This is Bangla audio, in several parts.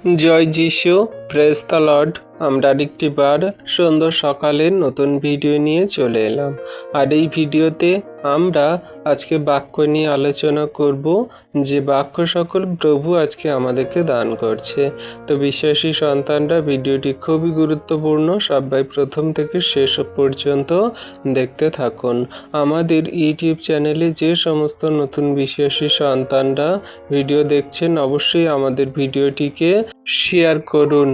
জয় যিশু, প্রেজ দ্য লর্ড। আমরা আরেকটি বার সুন্দর সকালের নতুন ভিডিও নিয়ে চলে এলাম। আর এই ভিডিওতে আমরা আজকে বাক্য নিয়ে আলোচনা করব, যে বাক্য সকল প্রভু আজকে আমাদেরকে দান করছে। তো বিশ্বাসী সন্তানরা, ভিডিওটি খুবই গুরুত্বপূর্ণ, সবাই প্রথম থেকে শেষ পর্যন্ত দেখতে থাকুন। আমাদের ইউটিউব চ্যানেলে যে সমস্ত নতুন বিশ্বাসী সন্তানরা ভিডিও দেখছেন, অবশ্যই আমাদের ভিডিওটিকে শেয়ার করুন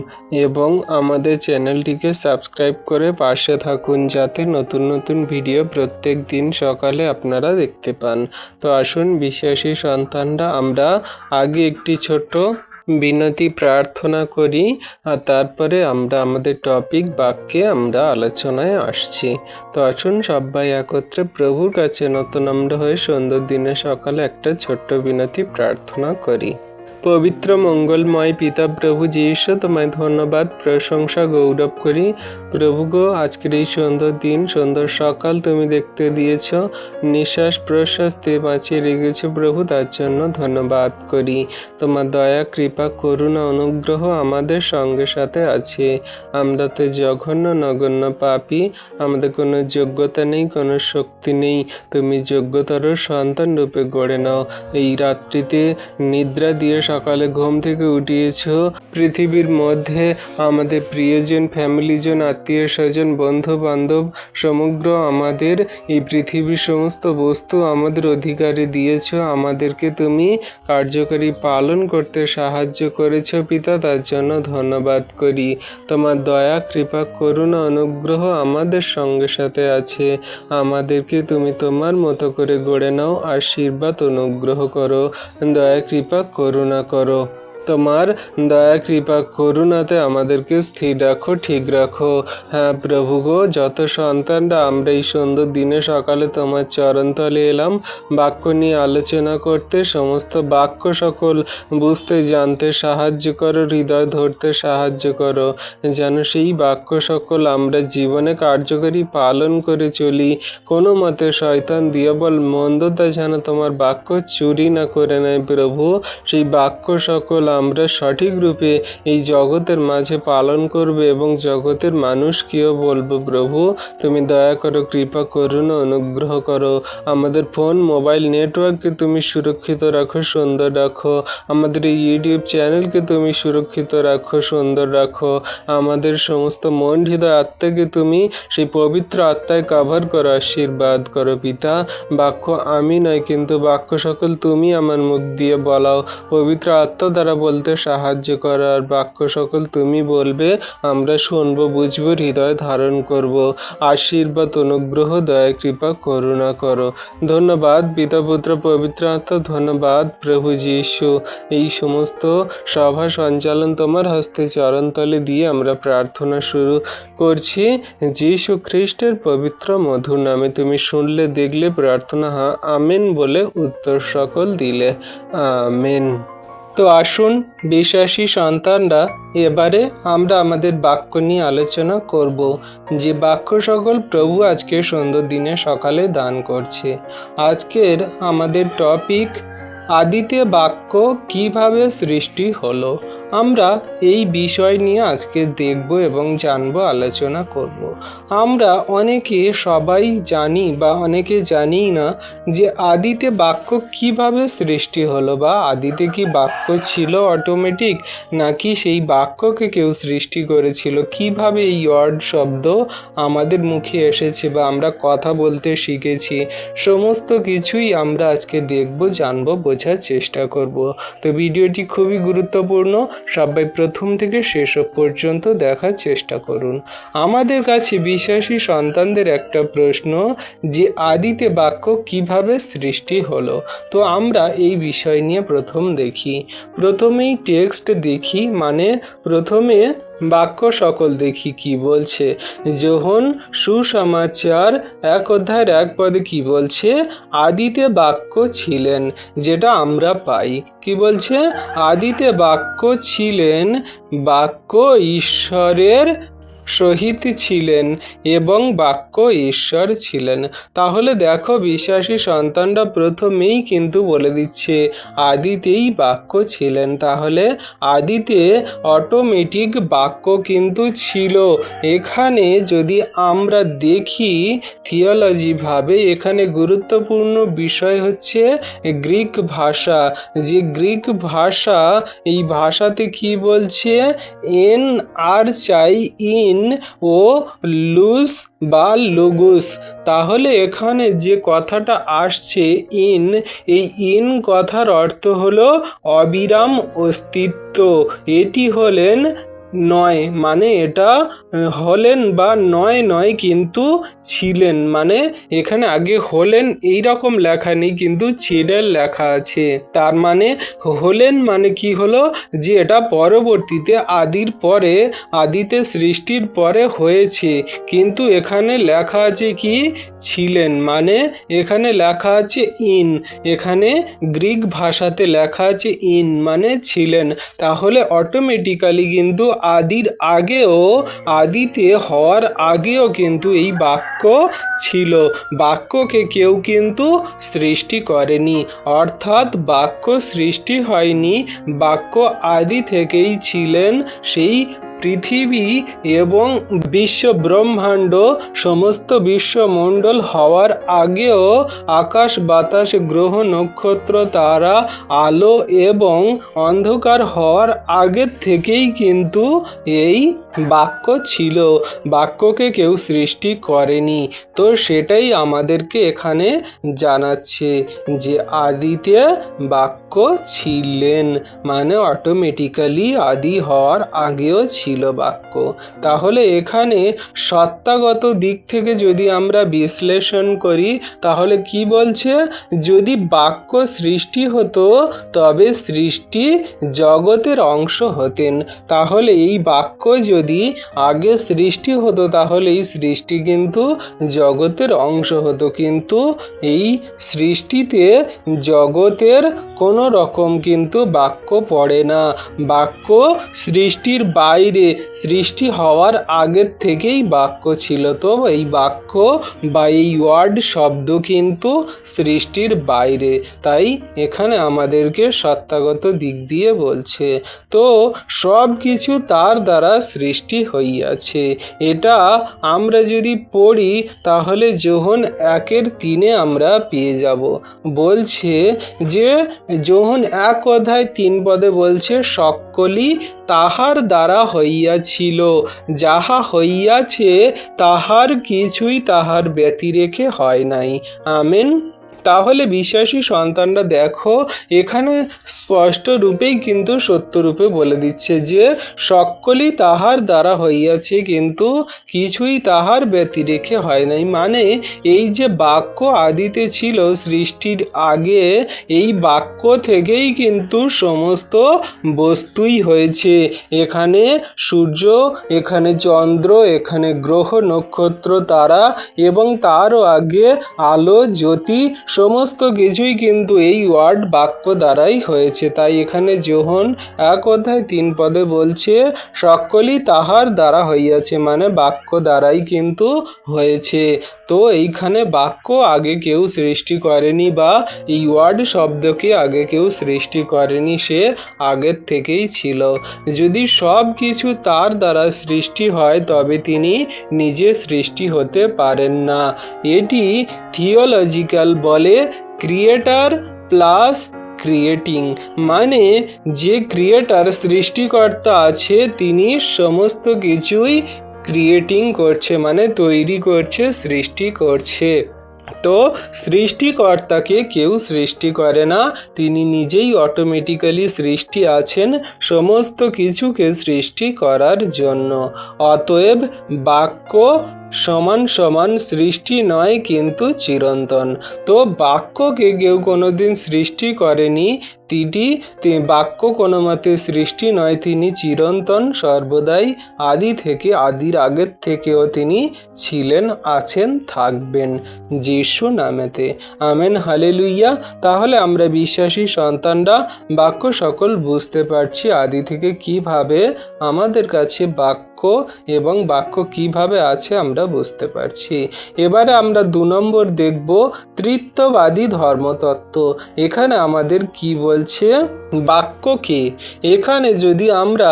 এবং আমাদের চ্যানেলটিকে সাবস্ক্রাইব করে পাশে থাকুন, যাতে নতুন নতুন ভিডিও প্রত্যেক দিন সকালে আপনারা দেখতে পান। তো আসুন বিশ্বাসী সন্তানরা, আমরা আগে একটি ছোট্ট বিনতি প্রার্থনা করি, আর তারপরে আমরা আমাদের টপিক বাক্যে আমরা আলোচনায় আসছি। তো আসুন সবাই একত্রে প্রভুর কাছে নতনম্র হয়ে সুন্দর দিনে সকালে একটা ছোট্ট বিনতি প্রার্থনা করি। পবিত্র মঙ্গলময় পিতা প্রভু যীশু, তোমায় ধন্যবাদ, প্রশংসা, গৌরব করি। প্রভু গো, আজকের এই সুন্দর দিন, সুন্দর সকাল তুমি দেখতে দিয়েছ, নিঃশ্বাস প্রশ্বাসতে বাঁচিয়ে রেখেছো প্রভু, তার জন্য ধন্যবাদ করি। তোমার দয়া, কৃপা, করুণা, অনুগ্রহ আমাদের সঙ্গে সাথে আছে। আমরা তো জঘন্য নগণ্য পাপী, আমাদের কোনো যোগ্যতা নেই, কোনো শক্তি নেই। তুমি যোগ্যতর সন্তান রূপে গড়ে নাও। এই রাত্রিতে নিদ্রা দিয়ে সকালে ঘুম থেকে উঠিয়েছ। পৃথিবীর মধ্যে আমাদের প্রিয়জন, ফ্যামিলিজন, আত্মীয় স্বজন, বন্ধু বান্ধব, সমগ্র আমাদের এই পৃথিবীর সমস্ত বস্তু আমাদের অধিকারে দিয়েছ। আমাদেরকে তুমি কার্যকরী পালন করতে সাহায্য করেছ পিতা, তার জন্য ধন্যবাদ করি। তোমার দয়া, কৃপা, করুণা, অনুগ্রহ আমাদের সঙ্গে সাথে আছে। আমাদেরকে তুমি তোমার মতো করে গড়ে নাও, আশীর্বাদ অনুগ্রহ করো, দয়া, কৃপা, করুণা করো। তোমার দয়া, কৃপা, করুণাতে আমাদেরকে স্থির রাখো, ঠিক রাখো। হ্যাঁ প্রভু গো, যত সন্তানরা আমরা এই সুন্দর দিনে সকালে তোমার চরণতলে এলাম বাক্য নিয়ে আলোচনা করতে, সমস্ত বাক্য সকল বুঝতে জানতে সাহায্য করো, হৃদয় ধরতে সাহায্য করো, যেন সেই বাক্য সকল আমরা জীবনে কার্যকরী পালন করে চলি। কোনো মতে শয়তান, দিয়াবল, মন্দতা যেন তোমার বাক্য চুরি না করে নেয় প্রভু। সেই বাক্য সকল আমরা সঠিক রূপে এই জগতের মাঝে পালন করব এবং জগতের মানুষকেও বলবো প্রভু। তুমি দয়া করো, কৃপা, করুণা, অনুগ্রহ করো। আমাদের ফোন, মোবাইল নেটওয়ার্ককে তুমি সুরক্ষিত রাখো, সুন্দর রাখো। আমাদের এই ইউটিউব চ্যানেলকে তুমি সুরক্ষিত রাখো, সুন্দর রাখো। আমাদের সমস্ত মন, হৃদয়, আত্মাকে তুমি সেই পবিত্র আত্মায় কভার করো, আশীর্বাদ করো পিতা। বাক্য আমি নয়, কিন্তু বাক্য সকল তুমি আমার মুখ দিয়ে বলাও, পবিত্র আত্মা দ্বারা বলতে সাহায্য করো। আর বাক্য সকল তুমি বলবে, আমরা শুনবো, বুঝবো, হৃদয় ধারণ করব। আশীর্বাদ, অনুগ্রহ, দয়া, কৃপা, করুণা করো। ধন্যবাদ পিতা, পুত্র, পবিত্র আত্মা, ধন্যবাদ প্রভু যীশু। এই সমস্ত সভা সঞ্চালন তোমার হস্তে চরণতলে দিয়ে আমরা প্রার্থনা শুরু করছি যীশু খ্রিস্টের পবিত্র মধুর নামে। তুমি শুনলে, দেখলে প্রার্থনা, হ্যাঁ আমেন বলে উত্তর সকল দিলে, আমেন। তো আসুন বিশ্বাসী সন্তানরা, এবারে আমরা আমাদের বাক্য নিয়ে আলোচনা করব, যে বাক্য সকল প্রভু আজকে সুন্দর দিনে সকালে দান করছে। আজকের আমাদের টপিক, আদিতে বাক্য কিভাবে সৃষ্টি হলো। আমরা এই বিষয় নিয়ে আজকে দেখব এবং জানব, আলোচনা করব। আমরা অনেকে সবাই জানি বা অনেকে জানি না যে আদিতে বাক্য কিভাবে সৃষ্টি হলো, বা আদিতে কি বাক্য ছিল অটোমেটিক, নাকি সেই বাক্যকে কেউ সৃষ্টি করেছিল, কিভাবে এই ওয়ার্ড শব্দ আমাদের মুখে এসেছে বা আমরা কথা বলতে শিখেছি, সমস্ত কিছুই আমরা আজকে দেখব, জানব, বোঝার চেষ্টা করব। তো ভিডিওটি খুবই গুরুত্বপূর্ণ, সবাই প্রথম থেকে শেষ পর্যন্ত দেখার চেষ্টা করুন। আমাদের কাছে বিশ্বাসী সন্তানদের একটা প্রশ্ন, যে আদিতে বাক্য কিভাবে সৃষ্টি হলো। তো আমরা এই বিষয় নিয়ে প্রথম দেখি। প্রথমেই টেক্সট দেখি, মানে প্রথমে বাক্য সকল দেখি কি বলছে। যোহন সুসমাচার 1 অধ্যায়ের 1 পদে কি বলছে, আদিতে বাক্য ছিলেন, যেটা আমরা পাই। কি বলছে, আদিতে বাক্য ছিলেন, বাক্য ঈশ্বরের সহিত ছিলেন এবং বাক্য ঈশ্বর ছিলেন। তাহলে দেখো, বিশ্বাসী সন্তানরা প্রথমেই কিন্তু বলে দিচ্ছে আদিতেই বাক্য ছিলেন। তাহলে আদিতে অটোমেটিক বাক্য কিন্তু ছিল। এখানে যদি আমরা দেখি থিওলজিভাবে, এখানে গুরুত্বপূর্ণ বিষয় হচ্ছে গ্রিক ভাষা। যে গ্রিক ভাষা, এই ভাষাতে কি বলছে, এন আর চাই ইন ও লুস বা লুগুস। তাহলে এখানে যে কথাটা আসছে ইন, এই ইন কথার অর্থ হলো অবিরাম অস্তিত্ব। এটি হলেন নয়, মানে এটা হলেন বা নয় কিন্তু ছিলেন। মানে এখানে আগে হলেন এই রকম লেখা নেই, কিন্তু ছিলেন লেখা আছে। তার মানে হলেন মানে কি হলো, যে এটা পরবর্তীতে আদির পরে, আদিতে সৃষ্টির পরে হয়েছে। কিন্তু এখানে লেখা আছে কি, ছিলেন। মানে এখানে লেখা আছে ইন, এখানে গ্রিক ভাষাতে লেখা আছে ইন মানে ছিলেন। তাহলে অটোমেটিক্যালি কিন্তু আদির আগেও, আদিতে হওয়ার আগেও কিন্তু এই বাক্য ছিল। বাক্যকে কেউ কিন্তু সৃষ্টি করেনি, অর্থাৎ বাক্য সৃষ্টি হয়নি। বাক্য আদি থেকেই ছিলেন। সেই পৃথিবী এবং বিশ্ব ব্রহ্মাণ্ড, সমস্ত বিশ্বমণ্ডল হওয়ার আগেও আকাশ বাতাস গ্রহ নক্ষত্র তারা আলো এবং অন্ধকার হওয়ার আগের থেকেই কিন্তু এই বাক্য ছিল। বাক্যকে কেউ সৃষ্টি করেনি। তো সেটাই আমাদেরকে এখানে জানাচ্ছে যে আদিতে বাক্য ছিলেন, মানে অটোমেটিক্যালি আদি হওয়ার আগেও ছিল বাক্য। তাহলে এখানে সত্তাগত দিক থেকে যদি আমরা বিশ্লেষণ করি, তাহলে কি বলছে, যদি বাক্য সৃষ্টি হতো তবে সৃষ্টি জগতের অংশ হতেন। তাহলে এই বাক্য যদি আগে সৃষ্টি হতো তাহলে এই সৃষ্টি কিন্তু জগতের অংশ হতো। কিন্তু এই সৃষ্টিতে জগতের কোনো রকম কিন্তু বাক্য পড়ে না। বাক্য সৃষ্টির বাইরে, সৃষ্টি হওয়ার আগের থেকেই বাক্য ছিল। তো এই বাক্য বা এই ওয়ার্ড শব্দ কিন্তু সৃষ্টির বাইরে। তাই এখানে আমাদেরকে সত্তাগত দিক দিয়ে বলছে। তো সব কিছু তার দ্বারা সৃষ্টি হইয়াছে। এটা আমরা যদি পড়ি তাহলে যোহন 1:3 আমরা পেয়ে যাব। বলছে যে যোহন 1:3 বলছে, সকলই তাহার দ্বারা হইয়াছিল, যাহা হইয়াছে তাহার কিছুই তাহার ব্যতিরেকে হয় নাই। আমেন। তাহলে বিশ্বাসী সন্তানরা দেখো, এখানে স্পষ্ট রূপেই কিন্তু সত্যরূপে বলে দিচ্ছে যে সকলই তাহার দ্বারা হইয়াছে, কিন্তু কিছুই তাহার ব্যতিরেকে হয় নাই। মানে এই যে বাক্য আদিতে ছিল সৃষ্টির আগে, এই বাক্য থেকেই কিন্তু সমস্ত বস্তুই হয়েছে। এখানে সূর্য, এখানে চন্দ্র, এখানে গ্রহ নক্ষত্র তারা এবং তারও আগে আলো জ্যোতি, সমস্ত কিছুই কিন্তু এই ওয়ার্ড বাক্য দ্বারাই হয়েছে। তাই এখানে যোহন 1:3 বলছে সকলই তাহার দ্বারা হইয়াছে, মানে বাক্য দ্বারাই কিন্তু হয়েছে। তো এইখানে বাক্য আগে কেউ সৃষ্টি করেনি, বা এই ওয়ার্ড শব্দকে আগে কেউ সৃষ্টি করেনি, সে আগের থেকেই ছিল। যদি সব কিছু তার দ্বারা সৃষ্টি হয় তবে তিনি নিজে সৃষ্টি হতে পারেন না। এটি থিওলজিক্যাল বলে ক্রিয়েটার প্লাস ক্রিয়েটিং। মানে যে ক্রিয়েটার সৃষ্টিকর্তা আছে তিনি সমস্ত কিছুই ক্রিয়েটিং করছে, মানে তৈরি করছে, সৃষ্টি করছে। তো সৃষ্টিকর্তাকে কেউ সৃষ্টি করে না, তিনি নিজেই অটোমেটিক্যালি সৃষ্টি আছেন সমস্ত কিছুকে সৃষ্টি করার জন্য। অতএব বাক্য সমান সমান সৃষ্টি নয় কিন্তু চিরন্তন। তো বাক্যকে কেউ কোনোদিন সৃষ্টি করেনি, বাক্য কোনো মতে সৃষ্টি নয়, তিনি চিরন্তন, সর্বদাই, আদি থেকে, আদির আগের থেকেও তিনি ছিলেন, আছেন, থাকবেন। যিশু নামেতে আমেন, হালেলুইয়া। তাহলে আমরা বিশ্বাসী সন্তানরা বাক্য সকল বুঝতে পারছি আদি থেকে কিভাবে আমাদের কাছে বাক্য এবং বাক্য কিভাবে আছে আমরা বুঝতে পারছি। এবারে আমরা 2 নম্বর দেখব ত্রিত্ববাদী ধর্মতত্ত্ব। এখানে আমাদের কি বলছে, বাক্য কে। এখানে যদি আমরা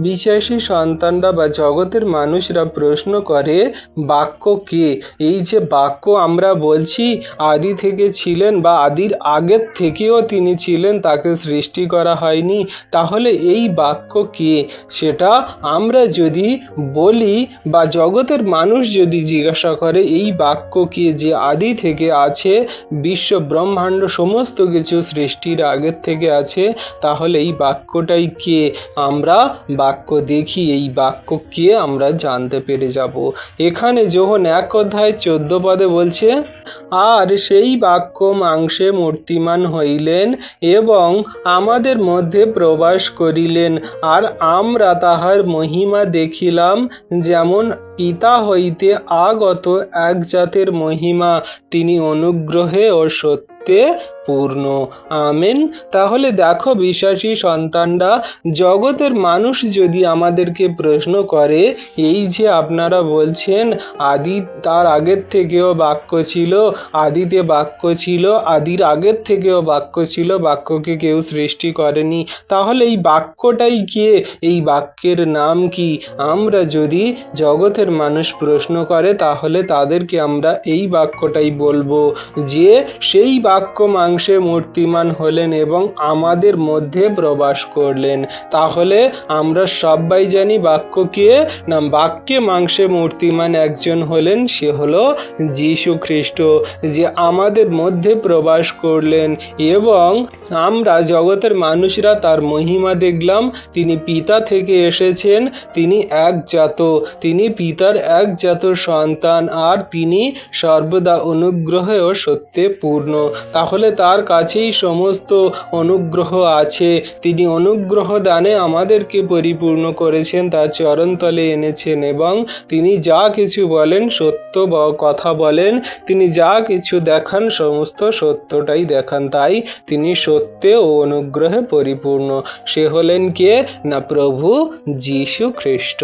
বিশ্বাসী সন্তানরা বা জগতের মানুষরা প্রশ্ন করে বাক্য কে, এই যে বাক্য আমরা বলছি আদি থেকে ছিলেন বা আদির আগের থেকেও তিনি ছিলেন, তাকে সৃষ্টি করা হয়নি, তাহলে এই বাক্য কে সেটা আমরা যদি বলি বা জগতের মানুষ যদি জিজ্ঞাসা করে এই বাক্য কে যে আদি থেকে আছে, বিশ্ব ব্রহ্মাণ্ড সমস্ত কিছু সৃষ্টির আগের থেকে আছে, তাহলে এই বাক্যটাই কে। আমরা বাক্য দেখি এই বাক্য কে আমরা জানতে পেরে যাব। এখানে যখন 1 অধ্যায় 14 পদে বলছে, আর সেই বাক্য মাংসে মূর্তিমান হইলেন এবং আমাদের মধ্যে প্রবাস করিলেন, আর আমরা তাহার মহিমা দেখিলাম, যেমন পিতা হইতে আগত এক জাতের মহিমা, তিনি অনুগ্রহে ও সত্যে পূর্ণ। আমেন। তাহলে দেখো বিশ্বাসী সন্তানরা, জগতের মানুষ যদি আমাদেরকে প্রশ্ন করে এই যে আপনারা বলছেন আদি, তার আগের থেকেও বাক্য ছিল, আদিতে বাক্য ছিল, আদির আগের থেকেও বাক্য ছিল, বাক্যকে কেউ সৃষ্টি করেনি, তাহলে এই বাক্যটাই কে, এই বাক্যের নাম কি? আমরা যদি জগতের মানুষ প্রশ্ন করে তাহলে তাদেরকে আমরা এই বাক্যটাই বলবো যে সেই বাক্য মাংসে মূর্তিমান হলেন এবং আমাদের মধ্যে প্রবাস করলেন। তাহলে আমরা সবাই জানি বাক্য কে না, বাক্যে মাংসে মূর্তিমান একজন হলেন, সে হলো যীশু খ্রিস্ট, যে আমাদের মধ্যে প্রবাস করলেন এবং আমরা জগতের মানুষরা তার মহিমা দেখলাম। তিনি পিতা থেকে এসেছেন, তিনি একজাত, তিনি পিতার একজাত সন্তান, আর তিনি সর্বদা অনুগ্রহে ও সত্যে পূর্ণ। তাহলে তার কাছেই সমস্ত অনুগ্রহ আছে, তিনি অনুগ্রহ দানে আমাদেরকে পরিপূর্ণ করেছেন, তার চরণতলে এনেছেন এবং তিনি যা কিছু বলেন সত্য কথা বলেন, তিনি যা কিছু দেখান সমস্ত সত্যটাই দেখান, তাই তিনি সত্যে ও অনুগ্রহে পরিপূর্ণ। সে হলেন কে না, প্রভু যীশু খ্রিস্ট।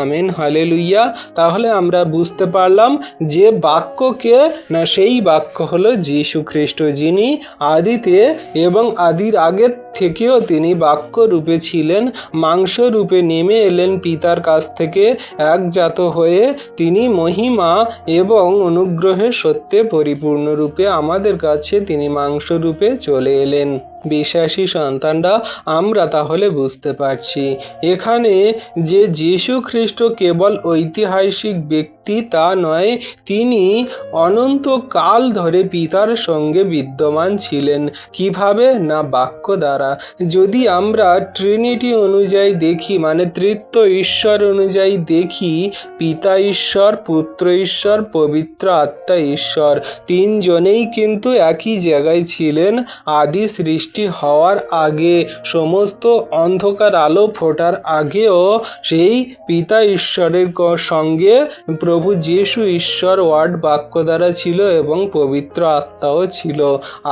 Amen, hallelujah. তাহলে আমরা বুঝতে পারলাম যে বাক্য কে না, সেই বাক্য হলো যীশু খ্রিস্ট, যিনি আদিতে এবং আদির আগের থেকেও তিনি বাক্য রূপে ছিলেন, মাংস রূপে নেমে এলেন পিতার কাছ থেকে একজাত হয়ে, তিনি মহিমা এবং অনুগ্রহের সত্যে পরিপূর্ণ রূপে আমাদের কাছে তিনি মাংস রূপে চলে এলেন। বিশ্বাসী সন্তানরা আমরা তাহলে বুঝতে পারছি এখানে যে যীশু খ্রিস্ট কেবল ঐতিহাসিক ব্যক্তি তা নয়, তিনি অনন্ত কাল ধরে পিতার সঙ্গে বিদ্যমান ছিলেন। কিভাবে না, বাক্য দ্বারা। যদি আমরা ট্রিনিটি অনুযায়ী দেখি, মানে তৃত্ব ঈশ্বর অনুযায়ী দেখি, পিতা ঈশ্বর, পুত্র ঈশ্বর, পবিত্র আত্মা ঈশ্বর, তিনজনেই কিন্তু একই জায়গায় ছিলেন। আদি সৃষ্টি হওয়ার আগে, সমস্ত অন্ধকার আলো ফোটার আগেও সেই পিতা ঈশ্বরের সঙ্গে প্রভু যীশু ঈশ্বর ওয়ার্ড বাক্য দ্বারা ছিল এবং পবিত্র আত্মাও ছিল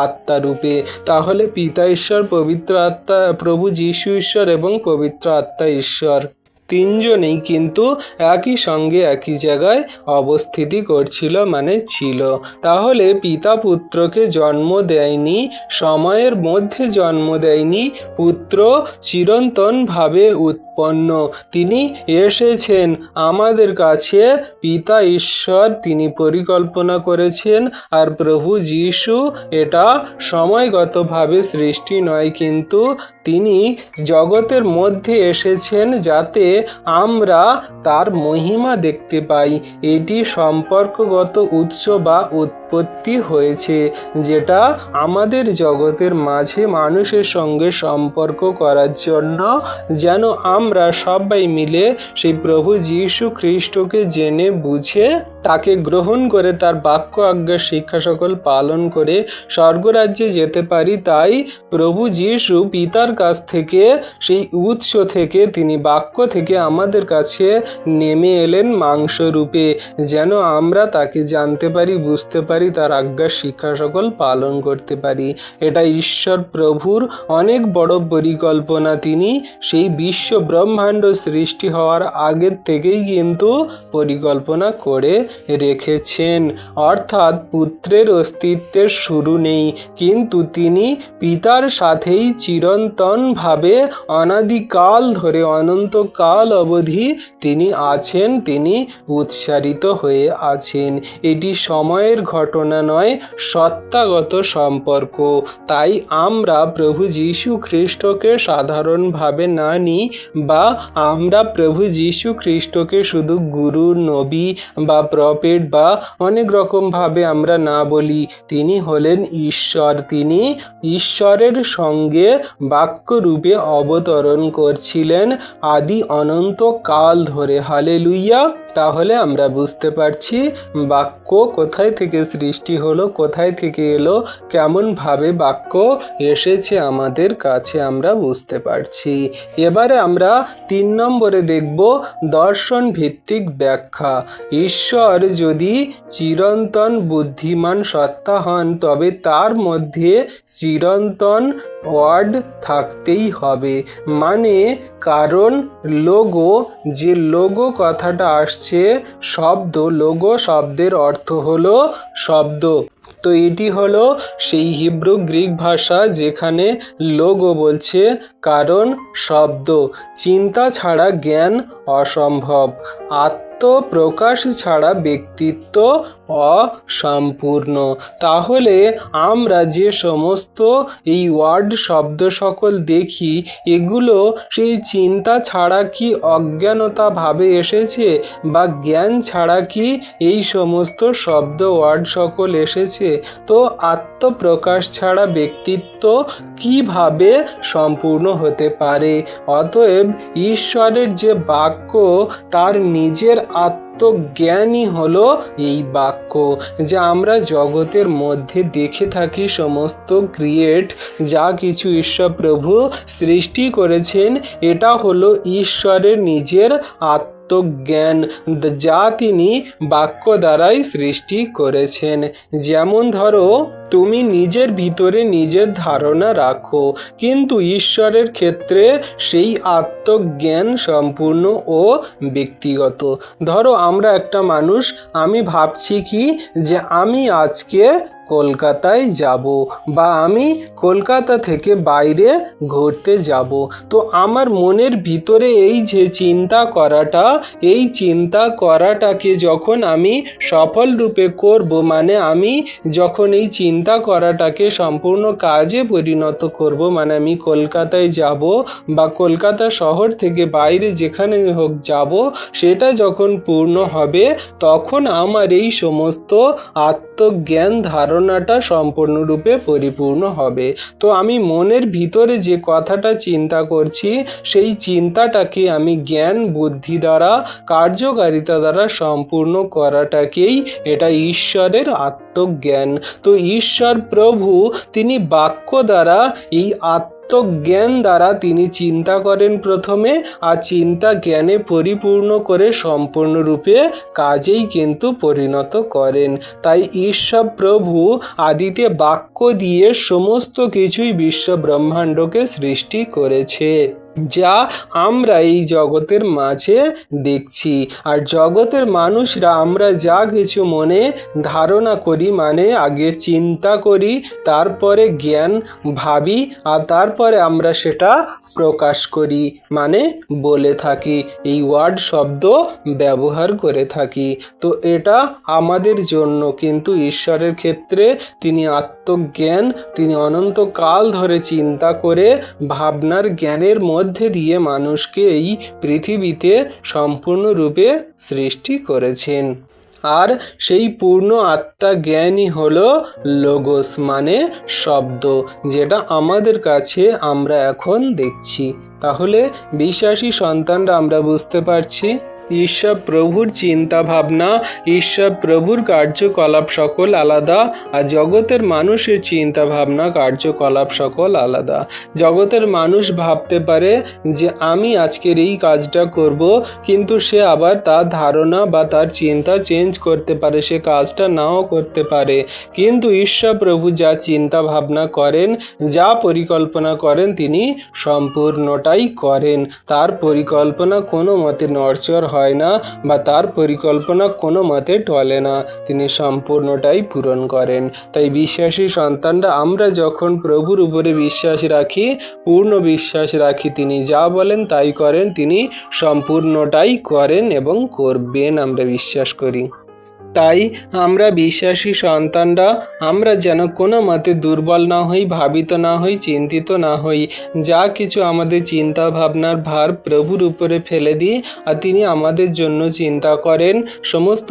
আত্মারূপে। তাহলে পিতা ঈশ্বর, পবিত্র আত্মা, প্রভু যীশু ঈশ্বর এবং পবিত্র আত্মা ঈশ্বর, তিনজনেই কিন্তু একই সঙ্গে একই জায়গায় অবস্থিতি করছিল, মানে ছিল। তাহলে পিতা পুত্রকে জন্ম দেয়নি, সময়ের মধ্যে জন্ম দেয়নি, পুত্র চিরন্তনভাবে উৎপন্ন, তিনি এসেছেন আমাদের কাছে। পিতা ঈশ্বর তিনি পরিকল্পনা করেছেন, আর প্রভু যীশু এটা সময়গতভাবে সৃষ্টি নয়, কিন্তু তিনি জগতের মধ্যে এসেছেন যাতে আমরা তার মহিমা দেখতে পাই। এটি সম্পর্কগত উৎস বা উৎপত্তি হয়েছে, যেটা আমাদের জগতের মাঝে মানুষের সঙ্গে সম্পর্ক করার জন্য, যেন আমরা সবাই মিলে সেই প্রভু যীশু খ্রিস্টকে জেনে বুঝে তাকে গ্রহণ করে তার বাক্য আজ্ঞা শিক্ষা সকল পালন করে স্বর্গরাজ্যে যেতে পারি। তাই প্রভু যীশু পিতার কাছ থেকে, সেই উৎস থেকে, তিনি বাক্য থেকে আমাদের কাছে নেমে এলেন মাংস রূপে, যেন আমরা তাকে জানতে পারি, বুঝতে পারি, তার আজ্ঞা শিক্ষা সকল পালন করতে পারি। এটা ঈশ্বর প্রভুর অনেক বড় পরিকল্পনা। তিনি সেই বিশ্ব ব্রহ্মাণ্ড সৃষ্টি হওয়ার আগের থেকেই কিন্তু পরিকল্পনা করে রেখেছেন। অর্থাৎ পুত্রের অস্তিত্বের শুরু নেই, কিন্তু তিনি পিতার সাথেই চিরন্তনভাবে অনাদিকাল ধরে, অনন্তকাল অবধি তিনি আছেন, তিনি উৎসারিত হয়ে আছেন। এটি সময়ের ঘটনা নয়, সত্তাগত সম্পর্ক। তাই আমরা প্রভু যীশু খ্রিস্টকে সাধারণভাবে না নিই, বা আমরা প্রভু যীশু খ্রিস্টকে শুধু গুরু, নবী বা প্রফেট বা অনেক রকমভাবে আমরা না বলি। তিনি হলেন ঈশ্বর, তিনি ঈশ্বরের সঙ্গে বাক্যরূপে অবতরণ করছিলেন আদি অনন্ত কাল ধরে। হালেলুইয়া! তাহলে আমরা বুঝতে পারছি বাক্য কোথায় থেকে সৃষ্টি হলো, কোথায় থেকে এলো, কেমনভাবে বাক্য এসেছে আমাদের কাছে, আমরা বুঝতে পারছি। এবারে আমরা 3 নম্বরে দেখব দর্শন ভিত্তিক ব্যাখ্যা। ঈশ্বর যদি চিরন্তন বুদ্ধিমান সত্তা হন, তবে তার মধ্যে চিরন্তন ওয়ার্ড থাকতেই হবে। মানে কারণ লোগো, যে লোগো কথাটা আসছে, শব্দ, লোগো শব্দের অর্থ হলো শব্দ। তো এটি হলো সেই হিব্রু গ্রিক ভাষা যেখানে লোগো বলছে কারণ, শব্দ। চিন্তা ছাড়া জ্ঞান অসম্ভব, আত্মপ্রকাশ ছাড়া ব্যক্তিত্ব অসম্পূর্ণ। তাহলে আমরা যে সমস্ত এই ওয়ার্ড শব্দ সকল দেখি, এগুলো সেই চিন্তা ছাড়া কি অজ্ঞানতা ভাবে এসেছে, বা জ্ঞান ছাড়া কি এই সমস্ত শব্দ ওয়ার্ড সকল এসেছে? তো আত্মপ্রকাশ ছাড়া ব্যক্তিত্ব কিভাবে সম্পূর্ণ হতে পারে? অতএব ঈশ্বরের যে বাক্য, তার নিজের আত্মজ্ঞানই হলো এই বাক্য। যা আমরা জগতের মধ্যে দেখে থাকি, সমস্ত ক্রিয়েট, যা কিছু ঈশ্বর প্রভু সৃষ্টি করেছেন, এটা হলো ঈশ্বরের নিজের আত্মজ্ঞান, যা তিনি বাক্য দ্বারাই সৃষ্টি করেছেন। যেমন ধরো, তুমি নিজের ভিতরে নিজের ধারণা রাখো, কিন্তু ঈশ্বরের ক্ষেত্রে সেই আত্মজ্ঞান সম্পূর্ণ ও ব্যক্তিগত। ধরো আমরা একটা মানুষ, আমি ভাবছি কি যে আমি আজকে কলকাতায় যাব, বা আমি কলকাতা থেকে বাইরে ঘুরতে যাব। তো আমার মনের ভিতরে এই যে চিন্তা করাটা, এই চিন্তা করাটাকে যখন আমি সফল রূপে করব, মানে আমি যখন এই চিন্তা করাটাকে সম্পূর্ণ কাজে পরিণত করব, মানে আমি কলকাতায় যাব বা কলকাতা শহর থেকে বাইরে যেখানে হোক যাব, সেটা যখন পূর্ণ হবে, তখন আমার এই সমস্ত আত্মজ্ঞান ধারণাটা সম্পূর্ণরূপে পরিপূর্ণ হবে। তো আমি মনের ভিতরে যে কথাটা চিন্তা করছি, সেই চিন্তাটাকে আমি জ্ঞান বুদ্ধি দ্বারা, কার্যকারিতা দ্বারা সম্পূর্ণ করাটাকেই এটা ঈশ্বরের আত্মজ্ঞান। তো ঈশ্বর প্রভু তিনি বাক্য দ্বারা, এই আত্মজ্ঞান দ্বারা তিনি চিন্তা করেন প্রথমে, আর চিন্তা জ্ঞানে পরিপূর্ণ করে সম্পূর্ণরূপে কাজেই কিন্তু পরিণত করেন। তাই ঈশ্বর প্রভু আদিতে বাক্য দিয়ে সমস্ত কিছুই বিশ্ব ব্রহ্মাণ্ডকে সৃষ্টি করেছে, যা আমরা এই জগতের মাঝে দেখছি। আর জগতের মানুষরা আমরা যা কিছু মনে ধারণা করি, মানে আগে চিন্তা করি, তারপরে জ্ঞান ভাবি, আর তারপরে আমরা সেটা প্রকাশ করি, মানে বলে থাকি, এই ওয়ার্ড শব্দ ব্যবহার করে থাকি। তো এটা আমাদের জন্য, কিন্তু ঈশ্বরের ক্ষেত্রে তিনি আত্মজ্ঞান, তিনি অনন্তকাল ধরে চিন্তা করে ভাবনার জ্ঞানের মধ্যে দিয়ে মানুষকে এই পৃথিবীতে সম্পূর্ণরূপে সৃষ্টি করেছেন। আর সেই পূর্ণ আত্মা জ্ঞানই হলো লোগোস মানে শব্দ, যেটা আমাদের কাছে আমরা এখন দেখছি। তাহলে বিশ্বাসী সন্তানরা আমরা বুঝতে পারছি ঈশ্বর প্রভুর চিন্তা ভাবনা, ঈশ্বর প্রভুর কার্যকলাপ সকল আলাদা, আর জগতের মানুষের চিন্তা ভাবনা কার্যকলাপ সকল আলাদা। জগতের মানুষ ভাবতে পারে যে আমি আজকের এই কাজটা করব, কিন্তু সে আবার তার ধারণা বা তার চিন্তা চেঞ্জ করতে পারে, সে কাজটা নাও করতে পারে। কিন্তু ঈশ্বর প্রভু যা চিন্তা ভাবনা করেন, যা পরিকল্পনা করেন, তিনি সম্পূর্ণটাই করেন। তার পরিকল্পনা কোনো মতে নড়চড় হয় না বা তার পরিকল্পনা কোনো মতে টলে না, তিনি সম্পূর্ণটাই পূরণ করেন। তাই বিশ্বাসী সন্তানরা আমরা যখন প্রভুর উপরে বিশ্বাস রাখি, পূর্ণ বিশ্বাস রাখি, তিনি যা বলেন তাই করেন, তিনি সম্পূর্ণটাই করেন এবং করবেন, আমরা বিশ্বাস করি। তাই আমরা বিশ্বাসী সন্তানরা আমরা যেন কোনো মতে দুর্বল না হই, ভাবিত না হই, চিন্তিত না হই। যা কিছু আমাদের চিন্তা ভাবনার ভার প্রভুর উপরে ফেলে দিই, আর তিনি আমাদের জন্য চিন্তা করেন, সমস্ত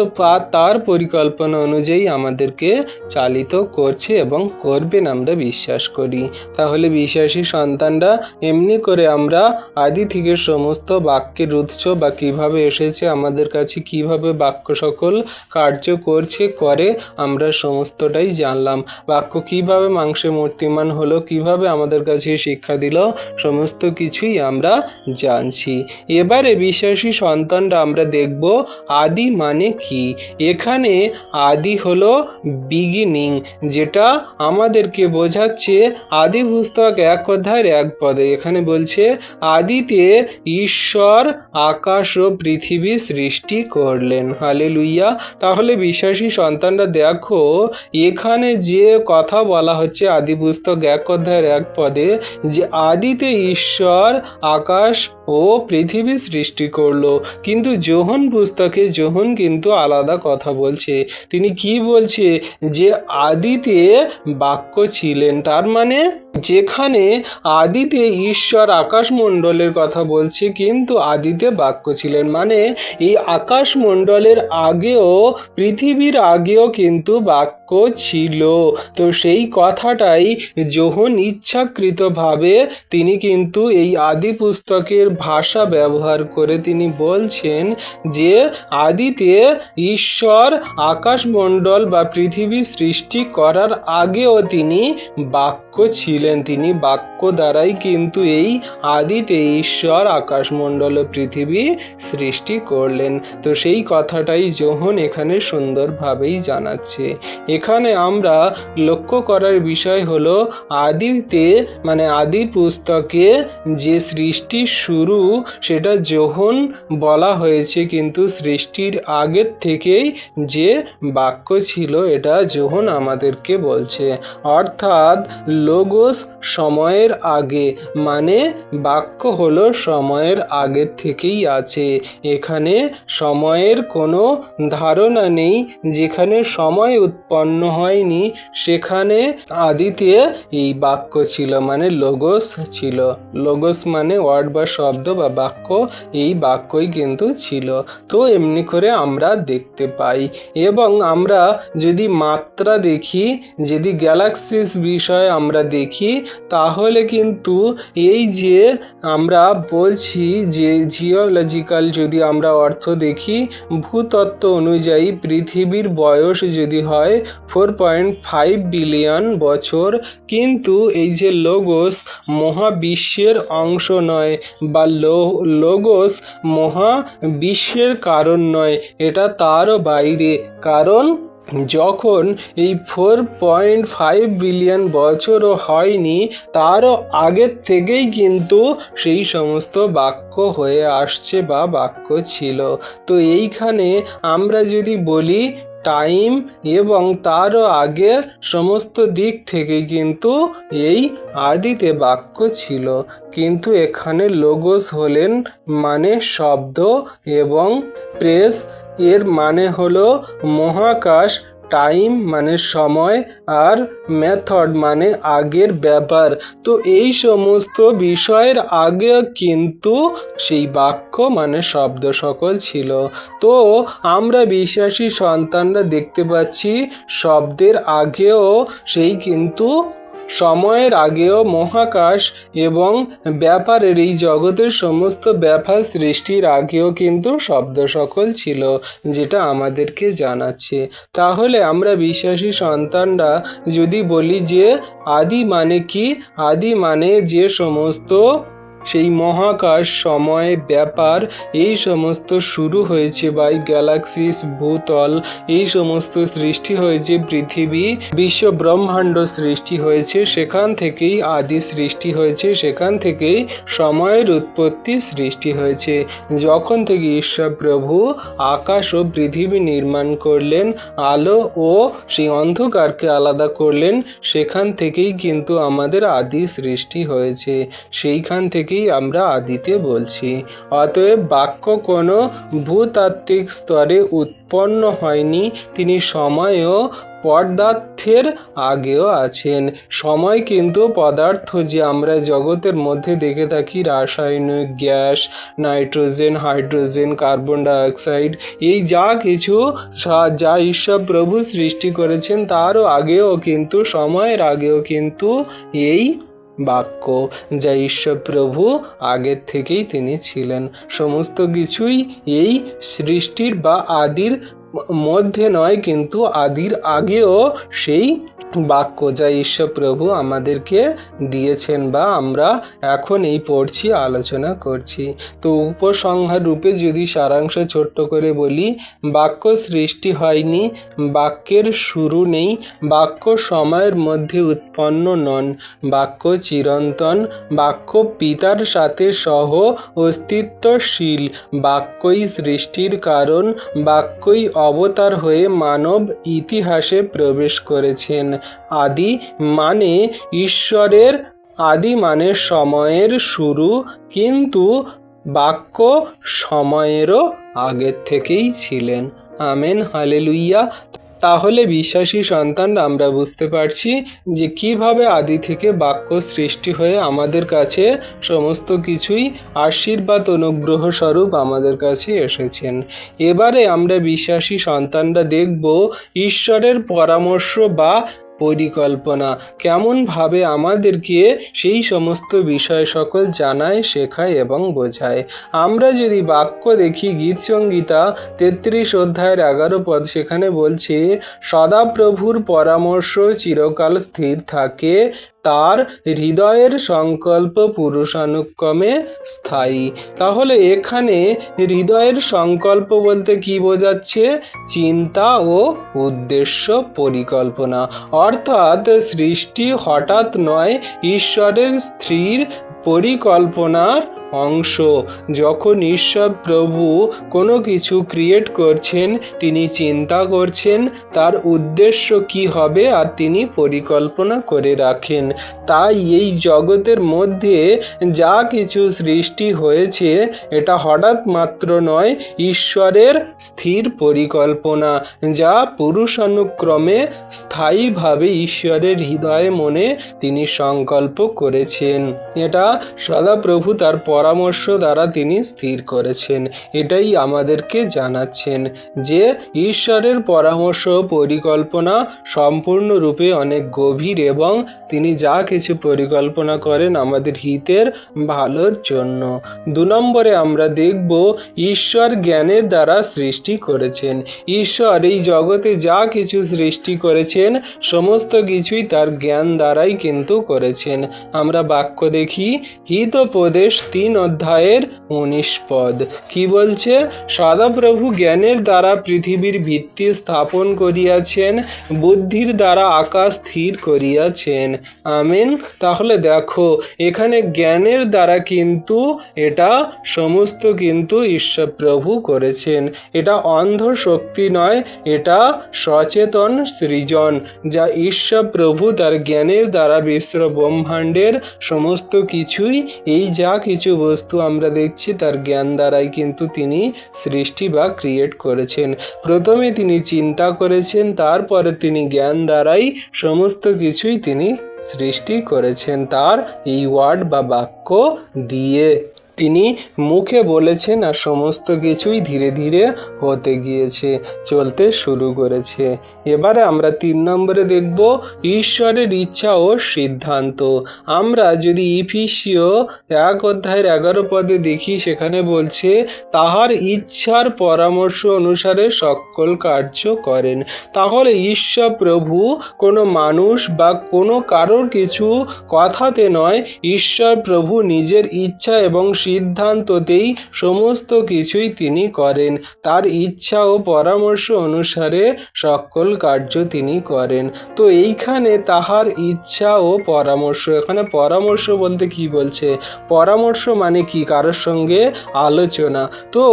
তার পরিকল্পনা অনুযায়ী আমাদেরকে চালিত করছে এবং করবেন, আমরা বিশ্বাস করি। তাহলে বিশ্বাসী সন্তানরা এমনি করে আমরা আদি থেকে সমস্ত বাক্যের উৎস বা কিভাবে এসেছে আমাদের কাছে, কিভাবে বাক্য সকল কার্য করছে করে, আমরা সমস্তটাই জানলাম। বাক্য কিভাবে মাংসে মূর্তিমান হলো, কিভাবে আমাদের কাছে শিক্ষা দিল, সমস্ত কিছুই আমরা জানছি। এবারে বিশ্বাসী সন্তানরা আমরা দেখব আদি মানে কি। এখানে আদি হলো বিগিনিং, যেটা আমাদেরকে বোঝাচ্ছে আদি পুস্তক 1 অধ্যায়ের 1 পদে। এখানে বলছে আদিতে ঈশ্বর আকাশ ও পৃথিবী সৃষ্টি করলেন। হালেলুইয়া। তাহলে বিশ্বাসী সন্তানরা দেখো, এখানে যে কথা বলা হচ্ছে আদি পুস্তক 1 অধ্যায়ের 1 পদে, যে আদিতে ঈশ্বর আকাশ ও পৃথিবী সৃষ্টি করলো। কিন্তু যোহন পুস্তকে যোহন কিন্তু আলাদা কথা বলছে। তিনি কি বলছে, যে আদিতে বাক্য ছিলেন। তার মানে যেখানে আদিতে ঈশ্বর আকাশমণ্ডলের কথা বলছে, কিন্তু আদিতে বাক্য ছিলেন, মানে এই আকাশমণ্ডলের আগেও, পৃথিবীর আগেও কিন্তু বাক্য ছিল। তো সেই কথাটাই যোহন ইচ্ছাকৃতভাবে তিনি কিন্তু এই আদি পুস্তকের ভাষা ব্যবহার করে তিনি বলছেন যে আদিতে ঈশ্বর আকাশমণ্ডল বা পৃথিবী সৃষ্টি করার আগেও তিনি বাক্য ছিলেন। তিনি বাক্য দ্বারাই কিন্তু এই আদিতে ঈশ্বর আকাশমণ্ডল ও পৃথিবী সৃষ্টি করলেন। তো সেই কথাটাই যোহন এখানে সুন্দরভাবেই জানাচ্ছে। এখানে আমরা লক্ষ্য করার বিষয় হলো আদিতে মানে আদি পুস্তকে যে সৃষ্টির শুরু, সেটা যোহন বলা হয়েছে, কিন্তু সৃষ্টির আগের থেকেই যে বাক্য ছিল এটা যোহন আমাদেরকে বলছে। অর্থাৎ লোগোস সময়ের আগে, মানে বাক্য হলো সময়ের আগের থেকেই আছে। এখানে সময়ের কোনো ধারণা নেই। যেখানে সময় উৎপন্ন হয়নি সেখানে আদিতে এই বাক্য ছিল, মানে লোগোস ছিল। লোগোস মানে ওয়ার্ড বা শব্দ বা বাক্য, এই বাক্যই কিন্তু ছিল। তো এমনি করে আমরা দেখতে পাই। এবং আমরা যদি মাত্রা দেখি, যদি গ্যালাক্সিস বিষয় আমরা দেখি, তাহলে কিন্তু এই যে আমরা বলছি যে জিওলজিক্যাল যদি আমরা অর্থ দেখি, ভূতত্ত্ব অনুযায়ী পৃথিবীর বয়স যদি হয় 4.5 বিলিয়ন বছর, কিন্তু এই যে লোগোস মহাবিশ্বের অংশ নয় বা লোগোস মহাবিশ্বের কারণ নয়, এটা তারও বাইরে। কারণ যখন এই 4.5 বিলিয়ন বছরও হয়নি, তারও আগের থেকেই কিন্তু সেই সমস্ত বাক্য হয়ে আসছে বা বাক্য ছিল। তো এইখানে আমরা যদি বলি টাইম এবং তারও আগে সমস্ত দিক থেকে কিন্তু এই আদিতে বাক্য ছিল। কিন্তু এখানে লোগোস হলেন মানে শব্দ, এবং প্রেস এর মানে হলো মহাকাশ। টাইম মানে সময়, আর মেথড মানে আগের ব্যাপার। তো এই সমস্ত বিষয়ের আগে কিন্তু সেই বাক্য মানে শব্দ সকল ছিল। তো আমরা বিশ্বাসী সন্তানরা দেখতে পাচ্ছি শব্দের আগেও সেই কিন্তু সময়ের আগেও মহাকাশ এবং ব্যাপারের এই জগতের সমস্ত ব্যাপার সৃষ্টির আগেও কিন্তু শব্দ সকল ছিল, যেটা আমাদেরকে জানাচ্ছে। তাহলে আমরা বিশ্বাসী সন্তানরা যদি বলি যে আদি মানে কি, আদি মানে যে সমস্ত সেই মহাকাশ সময় ব্যাপার এই সমস্ত শুরু হয়েছে বা গ্যালাক্সিস ভূতল এই সমস্ত সৃষ্টি হয়েছে, পৃথিবী বিশ্ব ব্রহ্মাণ্ড সৃষ্টি হয়েছে, সেখান থেকেই আদি সৃষ্টি হয়েছে, সেখান থেকেই সময়ের উৎপত্তি সৃষ্টি হয়েছে। যখন থেকে ঈশ্বর প্রভু আকাশ ও পৃথিবী নির্মাণ করলেন, আলো ও সেই অন্ধকারকে আলাদা করলেন, সেখান থেকেই কিন্তু আমাদের আদি সৃষ্টি হয়েছে, সেইখান থেকেই আমরা আদিতে বলছি। অতএব বাক্য কোনো ভূতাত্ত্বিক স্তরে উৎপন্ন হয়নি, তিনি সময়ও পদার্থের আগেও আছেন। সময় কিন্তু পদার্থ যে আমরা জগতের মধ্যে দেখে থাকি, রাসায়নিক gas, nitrogen, hydrogen, carbon dioxide, এই যা কিছু যা ঈশ্বর প্রভু সৃষ্টি করেছেন তারও আগেও কিন্তু সময়ের আগেও কিন্তু এই বাক্য, যা ঈশ্বর প্রভু আগের থেকেই তিনি ছিলেন। সমস্ত কিছুই এই সৃষ্টির বা আদির মধ্যে নয়, কিন্তু আদির আগেও সেই বাক্য যা ঈশ্বর প্রভু আমাদেরকে দিয়েছেন বা আমরা এখন এই পড়ছি, আলোচনা করছি। তো উপসংহার রূপে যদি সারাংশ ছোট্ট করে বলি, বাক্য সৃষ্টি হয়নি, বাক্যের শুরু নেই, বাক্য সময়ের মধ্যে উৎপন্ন নন, বাক্য চিরন্তন, বাক্য পিতার সাথে সহ অস্তিত্বশীল, বাক্যই সৃষ্টির কারণ, বাক্যই অবতার হয়ে মানব ইতিহাসে প্রবেশ করেছেন। আদি মানে ঈশ্বরের, আদি মানে সময়ের শুরু, কিন্তু বাক্য সময়েরও আগের থেকেই ছিলেন। Amen, hallelujah. তাহলে বিশ্বাসী সন্তান আমরা বুঝতে পারছি যে কিভাবে আদি থেকে বাক্য সৃষ্টি হয়ে আমাদের কাছে সমস্ত কিছুই আশীর্বাদ অনুগ্রহ স্বরূপ আমাদের কাছে এসেছেন। এবারে আমরা বিশ্বাসী সন্তানরা দেখব ঈশ্বরের পরামর্শ বা পরিকল্পনা কেমনভাবে আমাদেরকে সেই সমস্ত বিষয় সকল জানায়, শেখায় এবং বোঝায়। আমরা যদি বাক্য দেখি গীতসংগীতা 33 অধ্যায়ের 11 পদ, সেখানে বলছে, সদাপ্রভুর পরামর্শ চিরকাল স্থির থাকে, তার হৃদয়ের সংকল্প পুরুষানুক্রমে স্থায়ী। তাহলে এখানে হৃদয়ের সংকল্প বলতে কি বোঝাচ্ছে? চিন্তা ও উদ্দেশ্য, পরিকল্পনা। অর্থাৎ সৃষ্টি হঠাৎ নয়, ঈশ্বরের স্থির পরিকল্পনার অংশ। যখন ঈশ্বর প্রভু কোনো কিছু ক্রিয়েট করছেন, তিনি চিন্তা করছেন তার উদ্দেশ্য কি হবে আর তিনি পরিকল্পনা করে রাখেন। তাই এই জগতের মধ্যে যা কিছু সৃষ্টি হয়েছে এটা হঠাৎ মাত্র নয়, ঈশ্বরের স্থির পরিকল্পনা, যা পুরুষানুক্রমে স্থায়ীভাবে ঈশ্বরের হৃদয়ে মনে তিনি সংকল্প করেছেন। এটা সদাপ্রভু তার পরামর্শ দ্বারা তিনি স্থির করেছেন। এটাই আমাদেরকে জানাচ্ছেন যে ঈশ্বরের পরামর্শ পরিকল্পনা সম্পূর্ণরূপে অনেক গভীর এবং তিনি যা কিছু পরিকল্পনা করেন আমাদের হিতের ভালোর জন্য। 2 নম্বরে আমরা দেখব ঈশ্বর জ্ঞানের দ্বারা সৃষ্টি করেছেন। ঈশ্বর এই জগতে যা কিছু সৃষ্টি করেছেন সমস্ত কিছুই তার জ্ঞান দ্বারাই কিন্তু করেছেন। আমরা বাক্য দেখি হিতোপদেশ 3 অধ্যায়ের 19 পদ কি বলছে? সদাপ্রভু জ্ঞানের দ্বারা পৃথিবীর ভিত্তি স্থাপন করিয়াছেন, বুদ্ধির দ্বারা আকাশ স্থির করিয়াছেন। আমেন। তাহলে দেখো এখানে জ্ঞানের দ্বারা কিন্তু এটা সমস্ত কিন্তু ঈশ্বর প্রভু করেছেন। এটা অন্ধ শক্তি নয়, এটা সচেতন সৃজন, যা ঈশ্বর প্রভু তার জ্ঞানের দ্বারা বিশ্ব ব্রহ্মাণ্ডের সমস্ত কিছুই এই যা কিছু বস্তু আমরা দেখছি তার জ্ঞান দ্বারাই কিন্তু তিনি সৃষ্টি বা ক্রিয়েট করেছেন। প্রথমে তিনি চিন্তা করেছেন, তারপরে তিনি জ্ঞান দ্বারাই সমস্ত কিছুই তিনি সৃষ্টি করেছেন তার এই ওয়ার্ড বা বাক্য দিয়ে। তিনি মুখে বলেছেন আর সমস্ত কিছুই ধীরে ধীরে হতে গিয়েছে, চলতে শুরু করেছে। এবারে আমরা 3 নম্বরে দেখব ঈশ্বরের ইচ্ছা ও সিদ্ধান্ত। আমরা যদি ইফিসীয় 1 অধ্যায়ের 11 পদে দেখি, সেখানে বলছে তাহার ইচ্ছার পরামর্শ অনুসারে সকল কার্য করেন। তাহলে ঈশ্বর প্রভু কোনো মানুষ বা কোনো কারোর কিছু কথাতে নয়, ঈশ্বর প্রভু নিজের ইচ্ছা এবং সিদ্ধান্ততেই সমস্ত কিছুই তিনি করেন। তার ইচ্ছা ও পরামর্শ অনুসারে সকল কার্য তিনি করেন। তো এইখানে তাহার ইচ্ছা ও পরামর্শ, এখানে পরামর্শ বলতে কি বলছে? পরামর্শ মানে কি? কারোর সঙ্গে আলোচনা। তো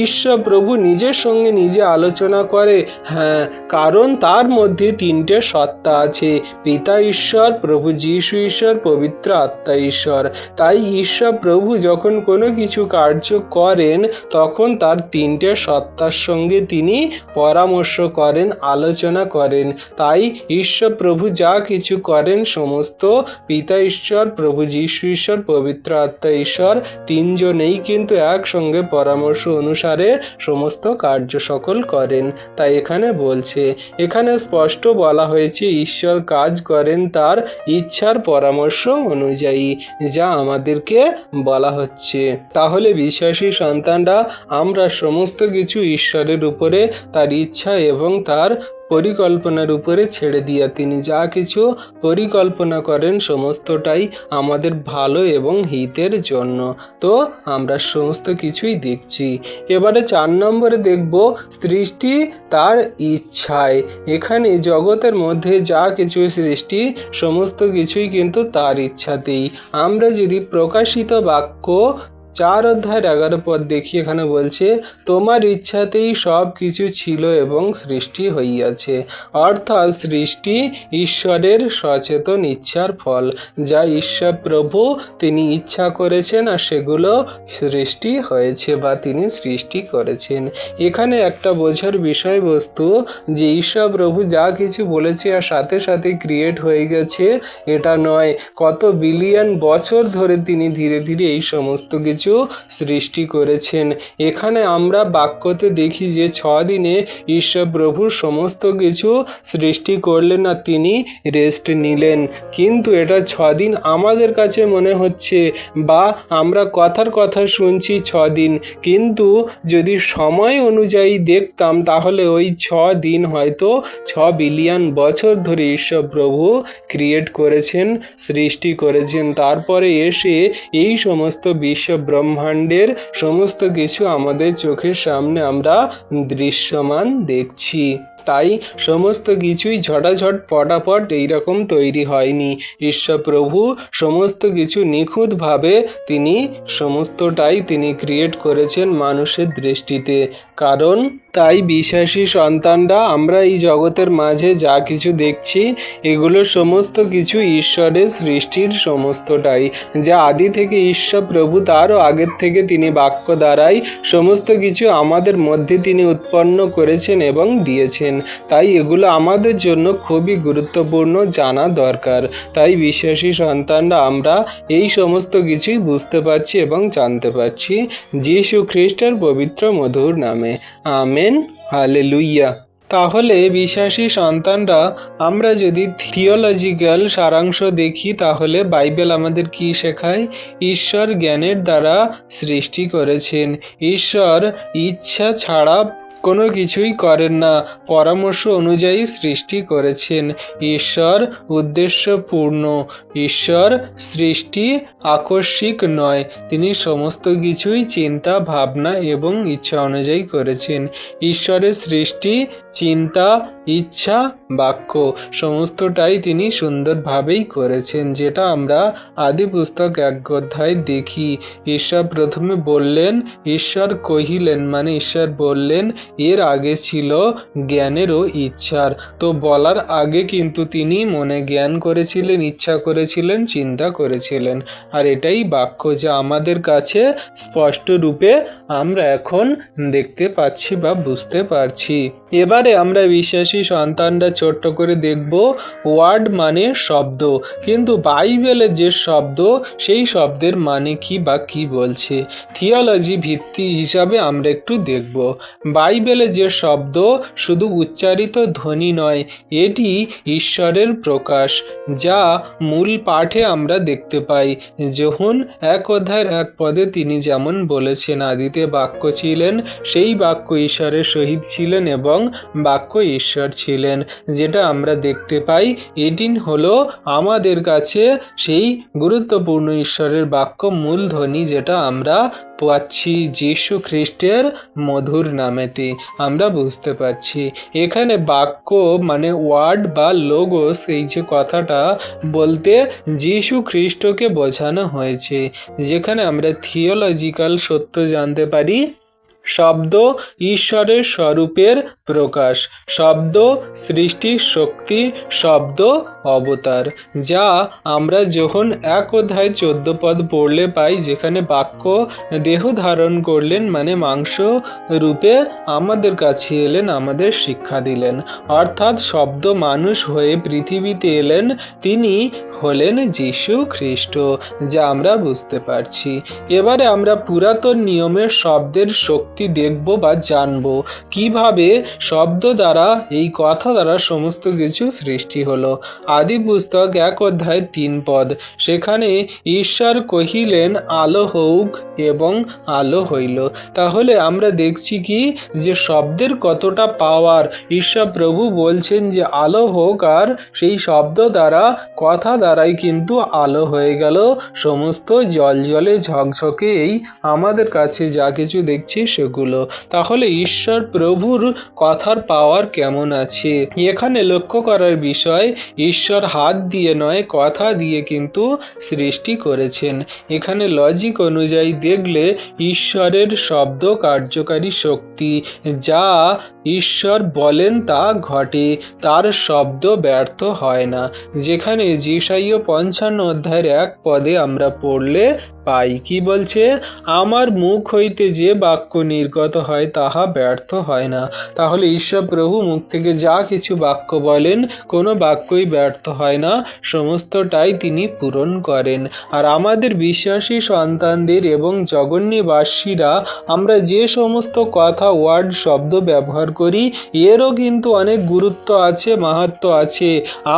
ঈশ্বর প্রভু নিজের সঙ্গে নিজে আলোচনা করে, হ্যাঁ, কারণ তার মধ্যে 3টে সত্তা আছে, পিতা ঈশ্বর, প্রভু যীশু ঈশ্বর, পবিত্র আত্মা ঈশ্বর। তাই ঈশ্বর প্রভু যখন কোনো কিছু কার্য করেন তখন তার 3টে সত্তার সঙ্গে তিনি পরামর্শ করেন, আলোচনা করেন। তাই ঈশ্বর প্রভু যা কিছু করেন সমস্ত পিতা ঈশ্বর, প্রভু যীশু ঈশ্বর, পবিত্র আত্মা ঈশ্বর 3 জনেই কিন্তু একসঙ্গে পরামর্শ অনুসারে সমস্ত কার্য সকল করেন। তাই এখানে বলছে, এখানে স্পষ্ট বলা হয়েছে ঈশ্বর কাজ করেন তার ইচ্ছার পরামর্শ অনুযায়ী, যা আমাদেরকে বলা হচ্ছে। তাহলে বিশ্বাসী সন্তানরা আমরা সমস্ত কিছু ঈশ্বরের উপরে, তার ইচ্ছা এবং তার পরিকল্পনার উপরে ছেড়ে দিয়া তিনি যা কিছু পরিকল্পনা করেন সমস্তটাই আমাদের ভালো এবং হিতের জন্য। তো আমরা সমস্ত কিছুই দেখছি। এবারে 4 নম্বরে দেখব সৃষ্টি তার ইচ্ছায়। এখানে জগতের মধ্যে যা কিছু সৃষ্টি সমস্ত কিছুই কিন্তু তার ইচ্ছাতেই। আমরা যদি প্রকাশিত বাক্য 4 অধ্যায়ের 11 পদ দেখি, এখানে বলছে তোমার ইচ্ছাতেই সব কিছু ছিল এবং সৃষ্টি হইয়াছে। অর্থাৎ সৃষ্টি ঈশ্বরের সচেতন ইচ্ছার ফল, যা ঈশ্বর প্রভু তিনি ইচ্ছা করেছেন আর সেগুলো সৃষ্টি হয়েছে বা তিনি সৃষ্টি করেছেন। এখানে একটা বোঝার বিষয়বস্তু যে ঈশ্বর প্রভু যা কিছু বলেছে আর সাথে সাথে ক্রিয়েট হয়ে গেছে এটা নয়, কত বিলিয়ন বছর ধরে তিনি ধীরে ধীরে এই সমস্ত কিছু সৃষ্টি করেছেন। এখানে আমরা বাক্যতে দেখি যে 6 দিনে ঈশ্বর প্রভু সমস্ত কিছু সৃষ্টি করলেন আর তিনি রেস্ট নিলেন। কিন্তু এটা 6 দিন আমাদের কাছে মনে হচ্ছে বা আমরা কথার কথা শুনছি 6 দিন, কিন্তু যদি সময় অনুযায়ী দেখতাম তাহলে ওই 6 দিন হয়তো 6 বিলিয়ন বছর ধরে ঈশ্বর প্রভু ক্রিয়েট করেছেন, সৃষ্টি করেছেন। তারপরে এসে এই সমস্ত বিশ্ব ব্রহ্মাণ্ডের সমস্ত কিছু আমাদের চোখের সামনে আমরা দৃশ্যমান দেখছি। তাই সমস্ত কিছুই ঝটাঝট পটাপট এইরকম তৈরি হয়নি। ঈশ্বর প্রভু সমস্ত কিছু নিখুঁতভাবে তিনি সমস্তটাই তিনি ক্রিয়েট করেছেন মানুষের দৃষ্টিতে। কারণ তাই বিশ্বাসী সন্তানরা আমরা এই জগতের মাঝে যা কিছু দেখছি এগুলো সমস্ত কিছু ঈশ্বরের সৃষ্টির সমস্তটাই, যা আদি থেকে ঈশ্বর প্রভু তারও আগের থেকে তিনি বাক্য দ্বারাই সমস্ত কিছু আমাদের মধ্যে তিনি উৎপন্ন করেছেন এবং দিয়েছেন। তাই এগুলো আমাদের জন্য খুবই গুরুত্বপূর্ণ, জানা দরকার। তাই বিশ্বাসী সন্তানরা আমরা এই সমস্ত কিছুই বুঝতে পারছি এবং জানতে পারছি যীশু খ্রিস্টের পবিত্র মধুর নামে। Amen, hallelujah. তাহলে বিশ্বাসী সন্তানরা আমরা যদি থিওলজিক্যাল সারাংশ দেখি তাহলে বাইবেল আমাদের কি শেখায়? ঈশ্বর জ্ঞানের দ্বারা সৃষ্টি করেছেন। ঈশ্বর ইচ্ছা ছাড়া কোনো কিছুই করেন না, পরামর্শ অনুযায়ী সৃষ্টি করেছেন। ঈশ্বর উদ্দেশ্যপূর্ণ, ঈশ্বর সৃষ্টি আকস্মিক নয়, তিনি সমস্ত কিছুই চিন্তা ভাবনা এবং ইচ্ছা অনুযায়ী করেছেন। ঈশ্বরের সৃষ্টি চিন্তা ইচ্ছা বাক্য সমস্তটাই তিনি সুন্দরভাবেই করেছেন, যেটা আমরা আদি পুস্তক 1 অধ্যায় দেখি। ঈশ্বর প্রথমে বললেন, ঈশ্বর কহিলেন মানে ঈশ্বর বললেন, এর আগে ছিল জ্ঞানের ও ইচ্ছার। তো বলার আগে কিন্তু তিনি মনে জ্ঞান করেছিলেন, ইচ্ছা করেছিলেন, চিন্তা করেছিলেন। আর এটাই বাক্য, যা আমাদের কাছে স্পষ্ট রূপে আমরা এখন দেখতে পাচ্ছি বা বুঝতে পারছি। এবারে আমরা বিশ্বাসী সন্তানরা ছোট্ট করে দেখব ওয়ার্ড মানে শব্দ, কিন্তু বাইবেলে যে শব্দ সেই শব্দের মানে কি বা কি বলছে। থিওলজি ভিত্তি হিসাবে আমরা একটু দেখব। বাইবেলে যে শব্দ শুধু উচ্চারিত ধ্বনি নয়, এটি ঈশ্বরের প্রকাশ, যা মূল পাঠে আমরা দেখতে পাই। যোহন 1 অধ্যায়ের 1 পদে তিনি যেমন বলেছেন, আদিতে বাক্য ছিলেন, সেই বাক্য ঈশ্বরের সহিত ছিলেন এবং বাক্য ঈশ্বর ছিলেন, যেটা আমরা দেখতে পাই। এটি হলো আমাদের কাছে সেই গুরুত্বপূর্ণ ঈশ্বরের বাক্য মূলধ্বনি, যেটা আমরা পাচ্ছি যীশু খ্রিস্টের মধুর নামেতে। আমরা বুঝতে পারছি এখানে বাক্য মানে ওয়ার্ড বা লোগোস, এই যে কথাটা বলতে যীশু খ্রিস্টকে বোঝানো হয়েছে। যেখানে আমরা থিওলজিক্যাল সত্য জানতে পারি, শব্দ ঈশ্বরের স্বরূপের প্রকাশ, শব্দ সৃষ্টির শক্তি, শব্দ অবতার, যা আমরা যখন 1 অধ্যায় 14 পদ পড়লে পাই, যেখানে বাক্য দেহ ধারণ করলেন মানে মাংস রূপে আমাদের কাছে এলেন, আমাদের শিক্ষা দিলেন। অর্থাৎ শব্দ মানুষ হয়ে পৃথিবীতে এলেন, তিনি হলেন যীশু খ্রিস্ট, যা আমরা বুঝতে পারছি। এবারে আমরা পুরাতন নিয়মের শব্দের শক্তি দেখব বা জানব, কিভাবে শব্দ দ্বারা, এই কথা দ্বারা সমস্ত কিছু সৃষ্টি হলো। আদি পুস্তক 1 অধ্যায় 3 পদ, সেখানে ঈশ্বর কহিলেন আলো হউক এবং আলো হইল। তাহলে আমরা দেখছি কি, যে শব্দের কতটা পাওয়ার। ঈশ্বর প্রভু বলছেন যে আলো হোক, আর সেই শব্দ দ্বারা, কথা দ্বারাই কিন্তু আলো হয়ে গেল। সমস্ত জলে ঝকঝকে এই আমাদের কাছে যা কিছু দেখছি সেগুলো। তাহলে ঈশ্বর প্রভুর কথার পাওয়ার কেমন আছে এখানে লক্ষ্য করার বিষয়, ঈশ্বর হাত দিয়ে নয়, কথা দিয়ে কিন্তু সৃষ্টি করেছেন। এখানে লজিক অনুযায়ী দেখলে ঈশ্বরের শব্দ কার্যকারী শক্তি, যা ঈশ্বর বলেন তা ঘটে, তার শব্দ ব্যর্থ হয় না। যেখানে যেশাইয়া 55 অধ্যায়ের 1 পদে আমরা পড়লে পাই, কি বলছে, আমার মুখ হইতে যে বাক্য নির্গত হয় তাহা ব্যর্থ হয় না। তাহলে ঈশ্বর প্রভু মুখ থেকে যা কিছু বাক্য বলেন, কোনো বাক্যই ব্যর্থ হয় না, সমস্তটাই তিনি পূরণ করেন। আর আমাদের বিশ্বাসী সন্তানদের এবং জগন্নিবাসীরা আমরা যে সমস্ত কথা, ওয়ার্ড, শব্দ ব্যবহার করি, এরও কিন্তু অনেক গুরুত্ব আছে, মাহাত্ম্য আছে।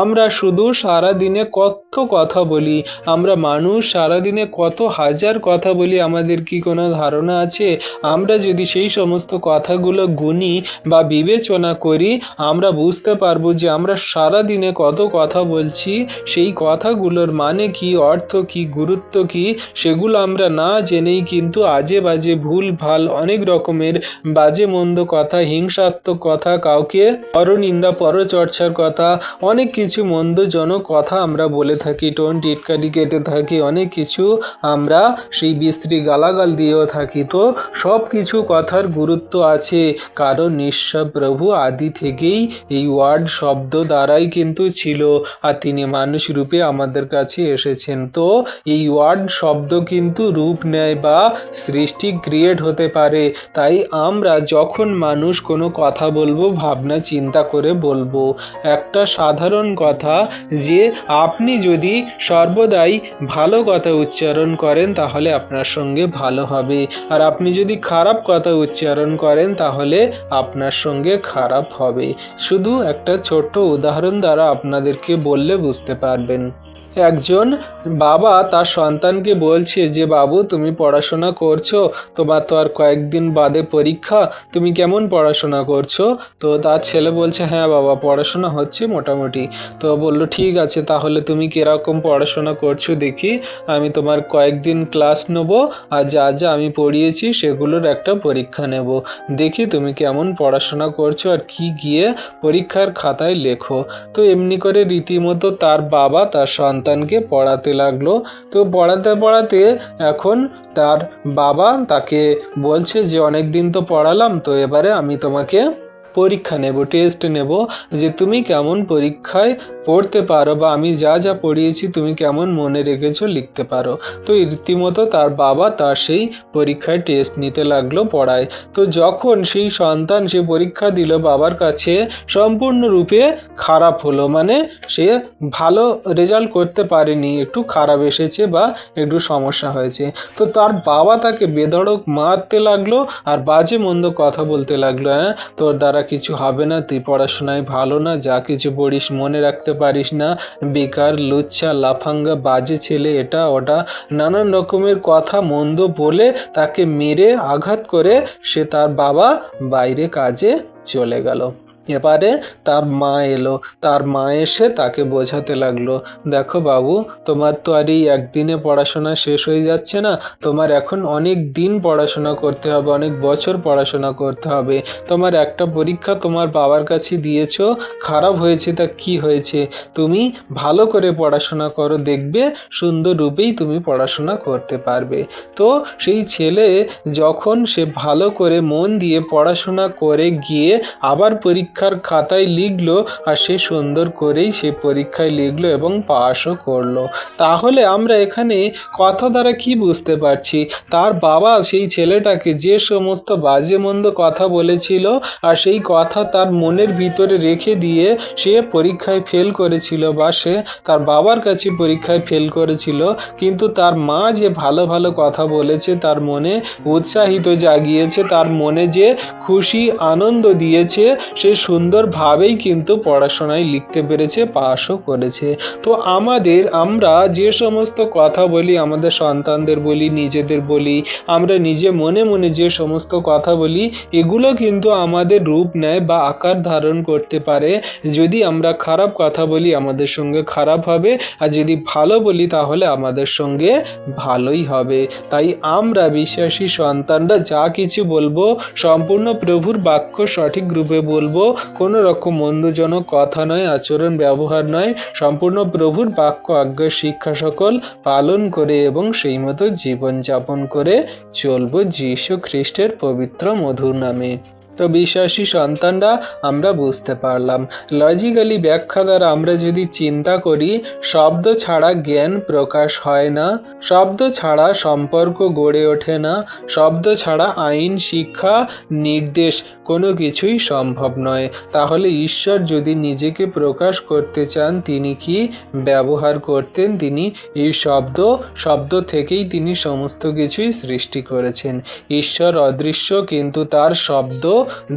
আমরা শুধু সারাদিনে কত কথা বলি, আমরা মানুষ সারাদিনে কত হাজার কথা বলি, আমাদের কি কোনো ধারণা আছে? আমরা যদি সেই সমস্ত কথাগুলো গুনি বা বিবেচনা করি, আমরা বুঝতে পারবো যে আমরা সারাদিনে কত কথা বলছি, সেই কথাগুলোর মানে কি, অর্থ কি, গুরুত্ব কি, সেগুলো আমরা না জেনেই কিন্তু আজে বাজে ভুল ভাল অনেক রকমের বাজে মন্দ কথা, হিংসাত্মক কথা, কাউকে পরনিন্দা পরচর্চার কথা, অনেক কিছু মন্দজনক কথা আমরা বলে থাকি, টোন টিটকারি কেটে থাকি, অনেক কিছু আমরা সেই বিশ্রী গালাগাল দিয়েও থাকি। তো সব কিছু কথার গুরুত্ব আছে, কারণ ঈশ্বর প্রভু আদি থেকেই এই ওয়ার্ড শব্দ দ্বারাই কিন্তু ছিল, আর তিনি মানুষ রূপে আমাদের কাছে এসেছেন। তো এই ওয়ার্ড শব্দ কিন্তু রূপ নেয় বা সৃষ্টি ক্রিয়েট হতে পারে। তাই আমরা যখন মানুষ কোনো কথা বলবো, ভাবনা চিন্তা করে বলবো। একটা সাধারণ কথা, যে আপনি যদি সর্বদাই ভালো কথা উচ্চারণ করেন তাহলে আপনার সঙ্গে ভালো হবে, আর আপনি যদি খারাপ কথা উচ্চারণ করেন তাহলে আপনার সঙ্গে খারাপ হবে। শুধু একটা ছোট্ট উদাহরণ দ্বারা আপনাদেরকে বললে বুঝতে পারবেন। একজন বাবা তার সন্তানকে বলছে যে বাবু তুমি পড়াশোনা করছো, তোমার তো আর কয়েকদিন বাদে পরীক্ষা, তুমি কেমন পড়াশোনা করছো? তো তার ছেলে বলছে হ্যাঁ বাবা পড়াশোনা হচ্ছে মোটামুটি। তো বলল ঠিক আছে, তাহলে তুমি কীরকম পড়াশোনা করছো দেখি, আমি তোমার কয়েকদিন ক্লাস নেবো আর যা যা আমি পড়িয়েছি সেগুলোর একটা পরীক্ষা নেব, দেখি তুমি কেমন পড়াশোনা করছো আর কি গিয়ে পরীক্ষার খাতায় লেখো। তো এমনি করে রীতিমতো তার বাবা তার সন্তানকে পড়াতে লাগলো। তো পড়াতে পড়াতে এখন তার বাবা তাকে বলছে যে অনেক দিন তো পড়ালাম, তো এবারে আমি তোমাকে পরীক্ষা নেব, টেস্ট নেব যে তুমি কেমন পরীক্ষায় পড়তে পারো বা আমি যা যা পড়িয়েছি তুমি কেমন মনে রেখেছো লিখতে পারো। তো রীতিমতো তার বাবা তার সেই পরীক্ষায় টেস্ট নিতে লাগলো পড়ায়। তো যখন সেই সন্তান সে পরীক্ষা দিল বাবার কাছে সম্পূর্ণরূপে খারাপ হলো, মানে সে ভালো রেজাল্ট করতে পারেনি, একটু খারাপ এসেছে বা একটু সমস্যা হয়েছে। তো তার বাবা তাকে বেধড়ক মারতে লাগলো আর বাজে মন্দ কথা বলতে লাগলো, হ্যাঁ তোর দ্বারা কিছু হবে না, তুই পড়াশোনায় ভালো না, যা কিছু পড়িস মনে রাখতে পারিস না, বেকার লুচ্ছা লাফাঙ্গা বাজে ছেলে, এটা ওটা নানান রকমের কথা মন্দ বলে তাকে মেরে আঘাত করে সে তার বাবা বাইরে কাজে চলে গেল। এবারে তার মা এলো, তার মা এসে তাকে বোঝাতে লাগলো দেখো বাবু তোমার তো আর এই একদিনে পড়াশোনা শেষ হয়ে যাচ্ছে না, তোমার এখন অনেক দিন পড়াশোনা করতে হবে, অনেক বছর পড়াশোনা করতে হবে। তোমার একটা পরীক্ষা তোমার বাবার কাছে দিয়েছো, খারাপ হয়েছে তা কি হয়েছে, তুমি ভালো করে পড়াশোনা করো, দেখবে সুন্দর রূপেই তুমি পড়াশোনা করতে পারবে। তো সেই ছেলে যখন সে ভালো করে মন দিয়ে পড়াশোনা করে গিয়ে আবার পরীক্ষার খাতায় লিখলো আর সে সুন্দর করেই সে পরীক্ষায় লিখলো এবং পাশও করলো। তাহলে আমরা এখানে কথা দ্বারা কি বুঝতে পারছি, তার বাবা সেই ছেলেটাকে যে সমস্ত বাজে মন্দ কথা বলেছিল আর সেই কথা তার মনের ভিতরে রেখে দিয়ে সে পরীক্ষায় ফেল করেছিল বা সে তার বাবার কাছে পরীক্ষায় ফেল করেছিল, কিন্তু তার মা যে ভালো ভালো কথা বলেছে, তার মনে উৎসাহিত জাগিয়েছে, তার মনে যে খুশি আনন্দ দিয়েছে, সে সুন্দরভাবেই কিন্তু পড়াশোনায় লিখতে পেরেছে, পাশও করেছে। তো আমরা যে সমস্ত কথা বলি, আমাদের সন্তানদের বলি, নিজেদের বলি, আমরা নিজে মনে মনে যে সমস্ত কথা বলি, এগুলো কিন্তু আমাদের রূপ নেয় বা আকার ধারণ করতে পারে। যদি আমরা খারাপ কথা বলি আমাদের সঙ্গে খারাপ হবে, আর যদি ভালো বলি তাহলে আমাদের সঙ্গে ভালোই হবে। তাই আমরা বিশ্বাসী সন্তানরা যা কিছু বলবো সম্পূর্ণ প্রভুর বাক্য সঠিক রূপে বলবো, কোনো রকম মন্দজনক কথা নয়, আচরণ ব্যবহার নয়, সম্পূর্ণ প্রভুর বাক্য আজ্ঞা শিক্ষা সকল পালন করে এবং সেই মতো জীবনযাপন করে চলবো যীশু খ্রিস্টের পবিত্র মধুর নামে। তো বিশ্বাসী সন্তানরা আমরা বুঝতে পারলাম, লজিক্যালি ব্যাখ্যা দ্বারা আমরা যদি চিন্তা করি, শব্দ ছাড়া জ্ঞান প্রকাশ হয় না, শব্দ ছাড়া সম্পর্ক গড়ে ওঠে না, শব্দ ছাড়া আইন শিক্ষা নির্দেশ কোনো কিছুই সম্ভব নয়। তাহলে ঈশ্বর যদি নিজেকে প্রকাশ করতে চান তিনি কি ব্যবহার করতেন, তিনি এই শব্দ থেকেই তিনি সমস্ত কিছুই সৃষ্টি করেছেন। ঈশ্বর অদৃশ্য কিন্তু তার শব্দ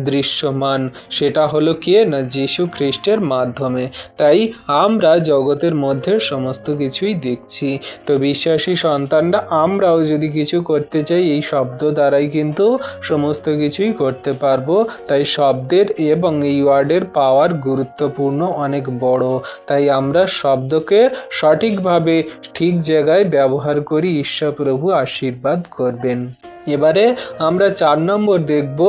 দৃশ্যমান, সেটা হলো কে না যীশু খ্রিস্টের মাধ্যমে। তাই আমরা জগতের মধ্যে সমস্ত কিছুই দেখছি। তো বিশ্বাসী সন্তানরা আমরাও যদি কিছু করতে চাই এই শব্দ দ্বারাই কিন্তু সমস্ত কিছুই করতে পারবো। তাই শব্দের এবং এই ওয়ার্ডের পাওয়ার গুরুত্বপূর্ণ, অনেক বড়। তাই আমরা শব্দকে সঠিকভাবে ঠিক জায়গায় ব্যবহার করি, ঈশ্বর প্রভু আশীর্বাদ করবেন। এবারে আমরা 4 নম্বর দেখব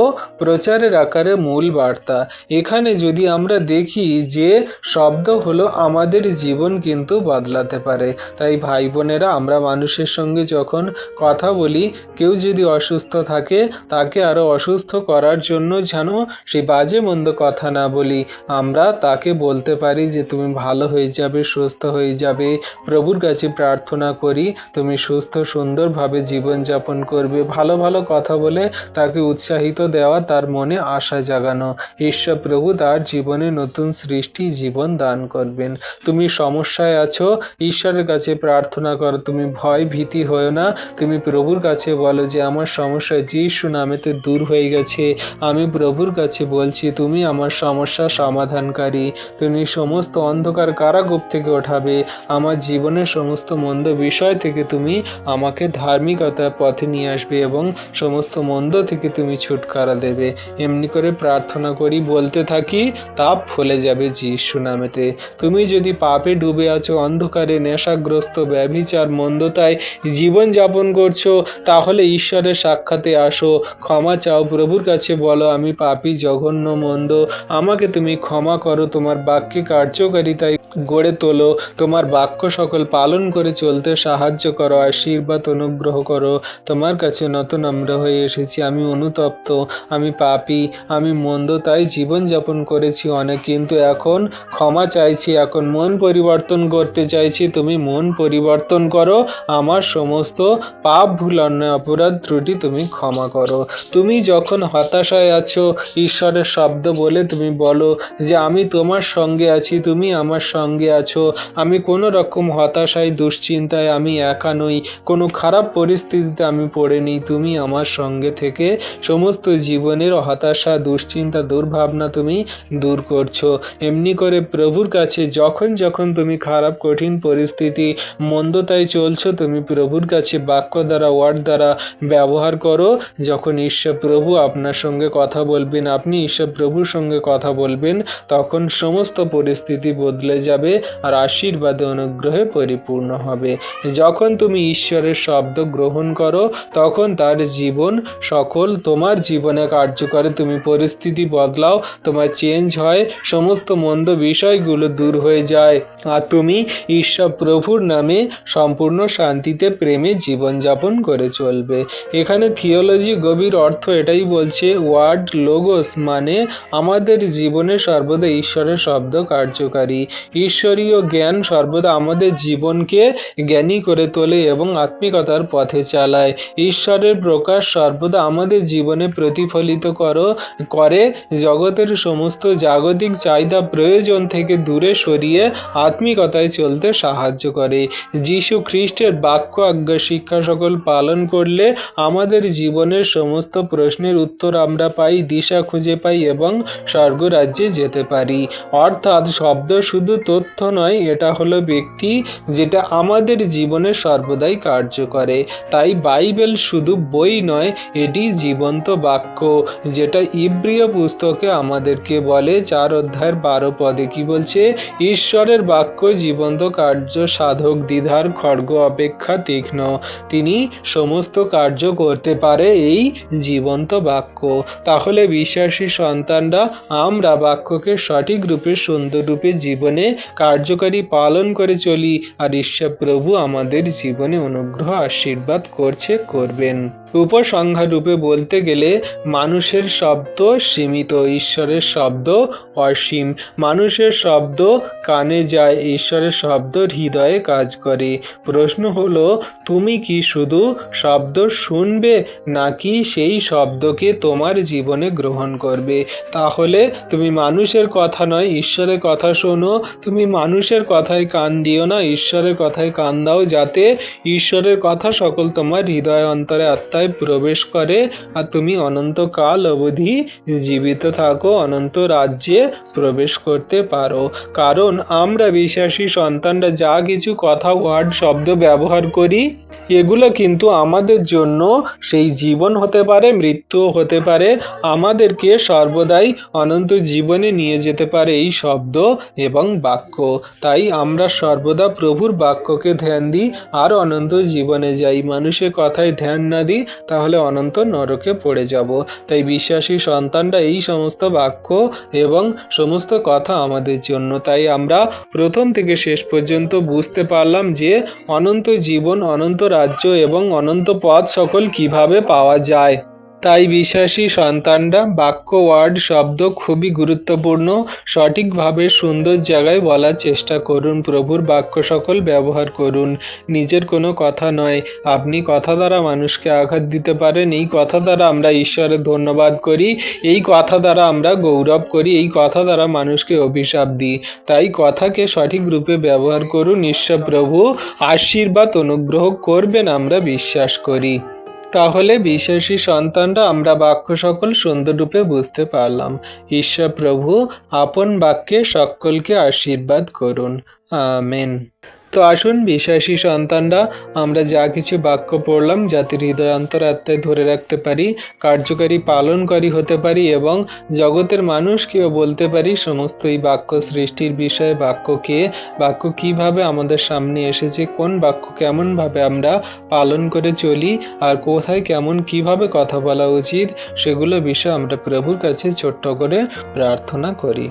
প্রচারের আকারে মূল বার্তা। এখানে যদি আমরা দেখি যে শব্দ হলো আমাদের জীবন কিন্তু বদলাতে পারে। তাই ভাই বোনেরা, আমরা মানুষের সঙ্গে যখন কথা বলি, কেউ যদি অসুস্থ থাকে তাকে আরও অসুস্থ করার জন্য যেন সেই বাজে মন্দ কথা না বলি, আমরা তাকে বলতে পারি যে তুমি ভালো হয়ে যাবে, সুস্থ হয়ে যাবে, প্রভুর কাছে প্রার্থনা করি তুমি সুস্থ সুন্দরভাবে জীবনযাপন করবে, ভালো ভালো কথা বলে তাকে উৎসাহিত দেওয়া, তার মনে আশা জাগানো। ঈশ্বর প্রভু তার জীবনে নতুন সৃষ্টি জীবন দান করবেন। তুমি সমস্যায় আছো, ঈশ্বরের কাছে প্রার্থনা করো, তুমি ভয় ভীতি হয়েও না, তুমি প্রভুর কাছে বলো যে আমার সমস্যা যিশু নামেতে দূর হয়ে গেছে। আমি প্রভুর কাছে বলছি তুমি আমার সমস্যা সমাধানকারী, তুমি সমস্ত অন্ধকার কারাগুপ থেকে ওঠাবে, আমার জীবনের সমস্ত মন্দ বিষয় থেকে তুমি আমাকে ধার্মিকতার পথে নিয়ে আসবে এবং সমস্ত মন্দ থেকে তুমি ছুটকারা দেবে। এমনি করে প্রার্থনা করি, বলতে থাকি, তাপ ফলে যাবে যিশু নামেতে। তুমি যদি পাপে ডুবে আছো, অন্ধকারে নেশাগ্রস্ত ব্যভিচার মন্দতায় জীবন যাপন করছো, তাহলে ঈশ্বরের সাক্ষাতে আসো, ক্ষমা চাও, প্রভুর কাছে বলো আমি পাপী জঘন্য মন্দ, আমাকে তুমি ক্ষমা করো, তোমার বাক্যে কার্যকারিতায় গড়ে তোলো, তোমার বাক্য সকল পালন করে চলতে সাহায্য করো, আশীর্বাদ অনুগ্রহ করো। তোমার কাছে নত নম্র হয়ে এসেছি, আমি অনুতপ্ত, আমি পাপী, আমি মন্দ, তাই জীবনযাপন করেছি অনেক, কিন্তু এখন ক্ষমা চাইছি, এখন মন পরিবর্তন করতে চাইছি। তুমি মন পরিবর্তন করো, আমার সমস্ত পাপ ভুল অন্যায় অপরাধ ত্রুটি তুমি ক্ষমা করো। তুমি যখন হতাশায় আছো, ঈশ্বরের শব্দ বলে তুমি বলো যে আমি তোমার সঙ্গে আছি, তুমি আমার সঙ্গে আছো, আমি কোনো রকম হতাশায় দুশ্চিন্তায় আমি একা নই, কোনো খারাপ পরিস্থিতিতে আমি পড়ে নেই, তুমি আমার সঙ্গে থেকে সমস্ত জীবনের হতাশা দুশ্চিন্তা দুর্ভাবনা তুমি দূর করছো। এমনি করে প্রভুর কাছে যখন যখন তুমি খারাপ কঠিন পরিস্থিতি মন্দতায় চলছো, তুমি প্রভুর কাছে বাক্য দ্বারা ওয়ার্ড দ্বারা ব্যবহার করো। যখন ঈশ্বর প্রভু আপনার সঙ্গে কথা বলবেন, আপনি ঈশ্বর প্রভুর সঙ্গে কথা বলবেন, তখন সমস্ত পরিস্থিতি বদলে যাবে আর আশীর্বাদে অনুগ্রহে পরিপূর্ণ হবে। যখন তুমি ঈশ্বরের শব্দ গ্রহণ করো, তখন তার জীবন সকল তোমার জীবনে কার্যকরে, তুমি পরিস্থিতি বদলাও, তোমার চেঞ্জ হয়, সমস্ত মন্দ বিষয়গুলো দূর হয়ে যায় আর তুমি ঈশ্বর প্রভুর নামে সম্পূর্ণ শান্তিতে প্রেমে জীবনযাপন করে চলবে। এখানে থিওলজি গভীর অর্থ এটাই বলছে, ওয়ার্ড লোগোস মানে আমাদের জীবনে সর্বদা ঈশ্বরের শব্দ কার্যকারী। ঈশ্বরীয় জ্ঞান সর্বদা আমাদের জীবনকে জ্ঞানী করে তোলে এবং আত্মিকতার পথে চালায়। ঈশ্বরের প্রকাশ সর্বদা আমাদের জীবনে প্রতিফলিত করে জগতের সমস্ত জাগতিক চাহিদা প্রয়োজন থেকে দূরে সরিয়ে আত্মিকতায় চলতে সাহায্য করে। যীশু খ্রিস্টের বাক্য আজ্ঞা শিক্ষা সকল পালন করলে আমাদের জীবনের সমস্ত প্রশ্নের উত্তর আমরা পাই, দিশা খুঁজে পাই এবং স্বর্গরাজ্যে যেতে পারি। অর্থাৎ শব্দ শুধু তথ্য নয়, এটা হলো ব্যক্তি যেটা আমাদের জীবনে সর্বদাই কার্য করে। তাই বাইবেল শুধু বই নয়, এটি জীবন্ত বাক্য, যেটা ইব্রিয় পুস্তকে আমাদেরকে বলে 4 অধ্যায়ের 12 পদে কি বলছে, ঈশ্বরের বাক্য জীবন্ত কার্য সাধক, দ্বিধার খড়গ অপেক্ষা তীক্ষ্ণ, তিনি সমস্ত কার্য করতে পারে এই জীবন্ত বাক্য। তাহলে বিশ্বাসী সন্তানরা আমরা বাক্যকে সঠিক রূপে সুন্দর রূপে জীবনে কার্যকারী পালন করে চলি, আর ঈশ্বর প্রভু আমাদের জীবনে অনুগ্রহ আশীর্বাদ করবেন। উপসংহার রূপে বলতে গেলে মানুষের শব্দ সীমিত, ঈশ্বরের শব্দ অসীম। মানুষের শব্দ কানে যায়, ঈশ্বরের শব্দ হৃদয়ে কাজ করে। প্রশ্ন হলো, তুমি কি শুধু শব্দ শুনবে নাকি সেই শব্দকে তোমার জীবনে গ্রহণ করবে? তাহলে তুমি মানুষের কথা নয়, ঈশ্বরের কথা শোনো। তুমি মানুষের কথায় কান দিও না, ঈশ্বরের কথায় কান দাও, যাতে ঈশ্বরের কথা সকল তোমার হৃদয় অন্তরে আত্মায় প্রবেশ করে আর তুমি অনন্তকাল অবধি জীবিত থাকো, অনন্ত রাজ্যে প্রবেশ করতে পারো। কারণ আমরা বিশ্বাসী সন্তানরা যা কিছু কথা ওয়ার্ড শব্দ ব্যবহার করি, এগুলো কিন্তু আমাদের জন্য সেই জীবন হতে পারে, মৃত্যুও হতে পারে, আমাদেরকে সর্বদাই অনন্ত জীবনে নিয়ে যেতে পারে এই শব্দ এবং বাক্য। তাই আমরা সর্বদা প্রভুর বাক্যকে ধ্যান দিই আর অনন্ত জীবনে যাই। মানুষের কথায় ধ্যান না দিই তাহলে অনন্ত নরকে পড়ে যাব। তাই বিশ্বাসী সন্তানরা এই সমস্ত বাক্য এবং সমস্ত কথা আমাদের জন্য। তাই আমরা প্রথম থেকে শেষ পর্যন্ত বুঝতে পারলাম যে অনন্ত জীবন, অনন্ত রাজ্য এবং অনন্ত পথ সকল কিভাবে পাওয়া যায়। তাই বিশ্বাসী সন্তানরা বাক্য, ওয়ার্ড, শব্দ খুবই গুরুত্বপূর্ণ। সঠিকভাবে সুন্দর জায়গায় বলার চেষ্টা করুন। প্রভুর বাক্য সকল ব্যবহার করুন। নিজের কোনো কথা নয়। আপনি কথা দ্বারা মানুষকে আঘাত দিতে পারেন। এই কথা দ্বারা আমরা ঈশ্বরের ধন্যবাদ করি, এই কথা দ্বারা আমরা গৌরব করি, এই কথা দ্বারা মানুষকে অভিশাপ দিই। তাই কথাকে সঠিক রূপে ব্যবহার করুন। ঈশ্বর প্রভু আশীর্বাদ অনুগ্রহ করবেন আমরা বিশ্বাস করি। তাহলে বিশ্বাসী সন্তানরা আমরা বাক্য সকল সুন্দররূপে বুঝতে পারলাম। ঈশ্বর প্রভু আপন বাক্যে সকলকে আশীর্বাদ করুন। আমেন। তো আসুন বিশ্বাসী সন্তানরা আমরা যা কিছু বাক্য পড়লাম যাতে হৃদয় অন্তরাত্মায় ধরে রাখতে পারি, কার্যকারী পালনকারী হতে পারি এবং জগতের মানুষকেও বলতে পারি সমস্ত এই বাক্য সৃষ্টির বিষয়ে, বাক্য কিভাবে আমাদের সামনে এসেছে, কোন বাক্য কেমনভাবে আমরা পালন করে চলি আর কোথায় কেমন কিভাবে কথা বলা উচিত সেগুলো বিষয়ে আমরা প্রভুর কাছে ছোট্ট করে প্রার্থনা করি।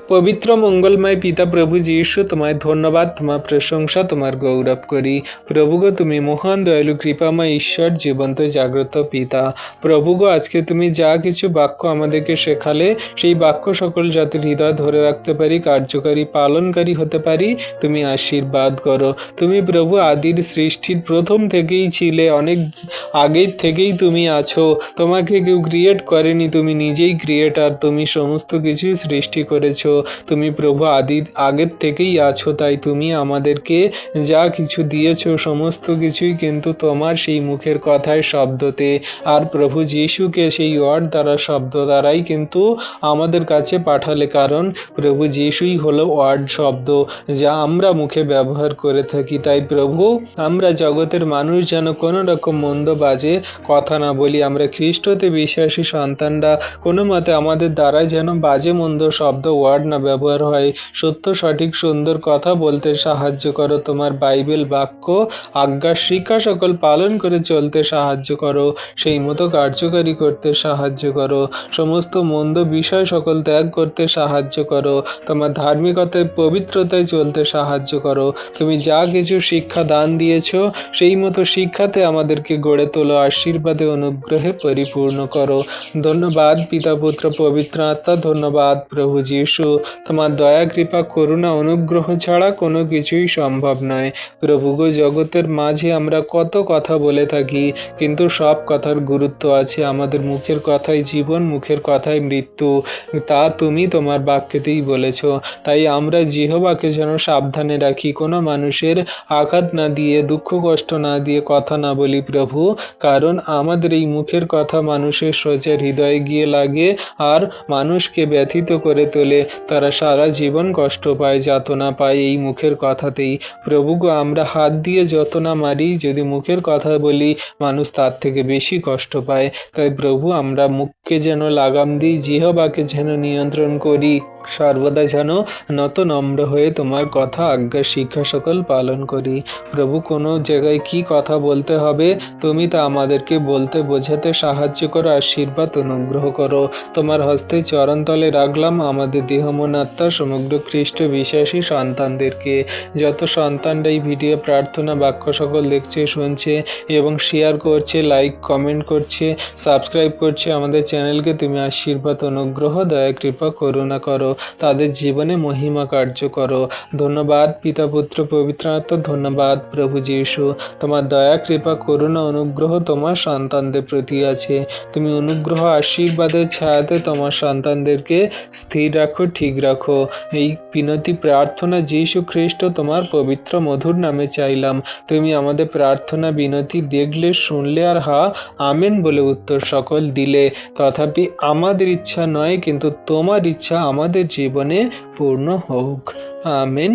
পবিত্র মঙ্গলময় পিতা প্রভু যীশু, তোমায় ধন্যবাদ, তোমার প্রশংসা, তোমার গৌরব করি। প্রভুগো তুমি মহান দয়ালু কৃপাময় ঈশ্বর, জীবন্ত জাগ্রত পিতা। প্রভুগো আজকে তুমি যা কিছু বাক্য আমাদেরকে শেখালে সেই বাক্য সকল যাতে হৃদয় ধরে রাখতে পারি, কার্যকারী পালনকারী হতে পারি, তুমি আশীর্বাদ করো। তুমি প্রভু আদির সৃষ্টির প্রথম থেকেই ছিলে, অনেক আগের থেকেই তুমি আছো। তোমাকে কেউ ক্রিয়েট করেনি, তুমি নিজেই ক্রিয়েটার। তুমি সমস্ত কিছুই সৃষ্টি করেছো। তুমি প্রভু আগের থেকেই আছো। তাই তুমি আমাদেরকে যা কিছু দিয়েছো সমস্ত কিছুই কিন্তু তোমার সেই মুখের কথায়, শব্দতে, আর প্রভু যীশুকে সেই ওয়ার্ড দ্বারা, শব্দ দ্বারাই কিন্তু আমাদের কাছে পাঠালে। কারণ প্রভু যীশুই হলো ওয়ার্ড, শব্দ যা আমরা মুখে ব্যবহার করে থাকি। তাই প্রভু আমরা জগতের মানুষ যেন কোনো রকম মন্দ বাজে কথা না বলি। আমরা খ্রিস্টতে বিশ্বাসী সন্তানরা কোনো মতে আমাদের দ্বারা যেন বাজে মন্দ শব্দ, ওয়ার্ড না ব্যবহার হয়। সত্য, সঠিক, সুন্দর কথা বলতে সাহায্য করো। তোমার বাইবেল বাক্য, আজ্ঞা, শিক্ষা সকল পালন করে চলতে সাহায্য করো। সেই মতো কার্যকারী করতে সাহায্য করো। সমস্ত মন্দ বিষয় সকল ত্যাগ করতে সাহায্য করো। তোমার ধার্মিকতায়, পবিত্রতায় চলতে সাহায্য করো। তুমি যা কিছু শিক্ষা দান দিয়েছো সেই মতো শিক্ষাতে আমাদেরকে গড়ে তোলো। আশীর্বাদে অনুগ্রহে পরিপূর্ণ করো। ধন্যবাদ পিতা, পুত্র, পবিত্র আত্মা। ধন্যবাদ প্রভু যীশু। তোমার দয়া, কৃপা, করুণা, অনুগ্রহ ছাড়া কোনো কিছুই সম্ভব নয়। প্রভুগো জগতের মাঝে আমরা কত কথা বলে থাকি, কিন্তু সব কথার গুরুত্ব আছে। আমাদের মুখের কথাই জীবন, মুখের কথাই মৃত্যু, তা তুমি তোমার বাক্যেতেই বলেছ। তাই আমরা জিহ্বাকে যেন সাবধানে রাখি, কোনো মানুষের আঘাত না দিয়ে, দুঃখ কষ্ট না দিয়ে কথা না বলি প্রভু। কারণ আমাদের এই মুখের কথা মানুষের সোজা হৃদয়ে গিয়ে লাগে আর মানুষকে ব্যথিত করে তোলে। তারা সারা জীবন কষ্ট পায়, যাতনা পায় এই মুখের কথাতেই। প্রভুগো আমরা হাত দিয়ে যত না মারি, যদি মুখের কথা বলি মানুষ তার থেকে বেশি কষ্ট পায়। তাই প্রভু আমরা মুখকে যেন লাগাম দিই, জিহ্বাকে যেন নিয়ন্ত্রণ করি, সর্বদা যেন নত নম্র হয়ে তোমার কথা, আজ্ঞা, শিক্ষা সকল পালন করি। প্রভু কোনো জায়গায় কি কথা বলতে হবে তুমি তা আমাদেরকে বলতে, বোঝাতে সাহায্য করো। আশীর্বাদ অনুগ্রহ করো। তোমার হস্তে চরণতলে রাখলাম আমাদের দেহ, মন, আত্মা, সমগ্র খ্রিস্ট বিশ্বাসী সন্তানদেরকে। যত সন্তানরা এই ভিডিও প্রার্থনা বাক্য সকল দেখছে, শুনছে এবং শেয়ার করছে, লাইক, কমেন্ট করছে, সাবস্ক্রাইব করছে আমাদের চ্যানেলকে, তুমি আশীর্বাদ অনুগ্রহ, দয়া, কৃপা, করুণা করো। তাদের জীবনে মহিমা কার্য করো। ধন্যবাদ পিতা, পুত্র, পবিত্র আত্মা। ধন্যবাদ প্রভু যীশু। তোমার দয়া, কৃপা, করুণা, অনুগ্রহ তোমার সন্তানদের প্রতি আছে। তুমি অনুগ্রহ, আশীর্বাদের ছায়াতে তোমার সন্তানদেরকে স্থির রাখো, ঠিক রাখো। এই বিনতি প্রার্থনা যীশু খ্রিস্ট তোমার পবিত্র মধুর নামে চাইলাম। তুমি আমাদের প্রার্থনা বিনতি দেখলে, শুনলে আর আমেন বলে উত্তর সকল দিলে। তথাপি আমাদের ইচ্ছা নয়, কিন্তু তোমার ইচ্ছা আমাদের জীবনে পূর্ণ হোক। আমেন।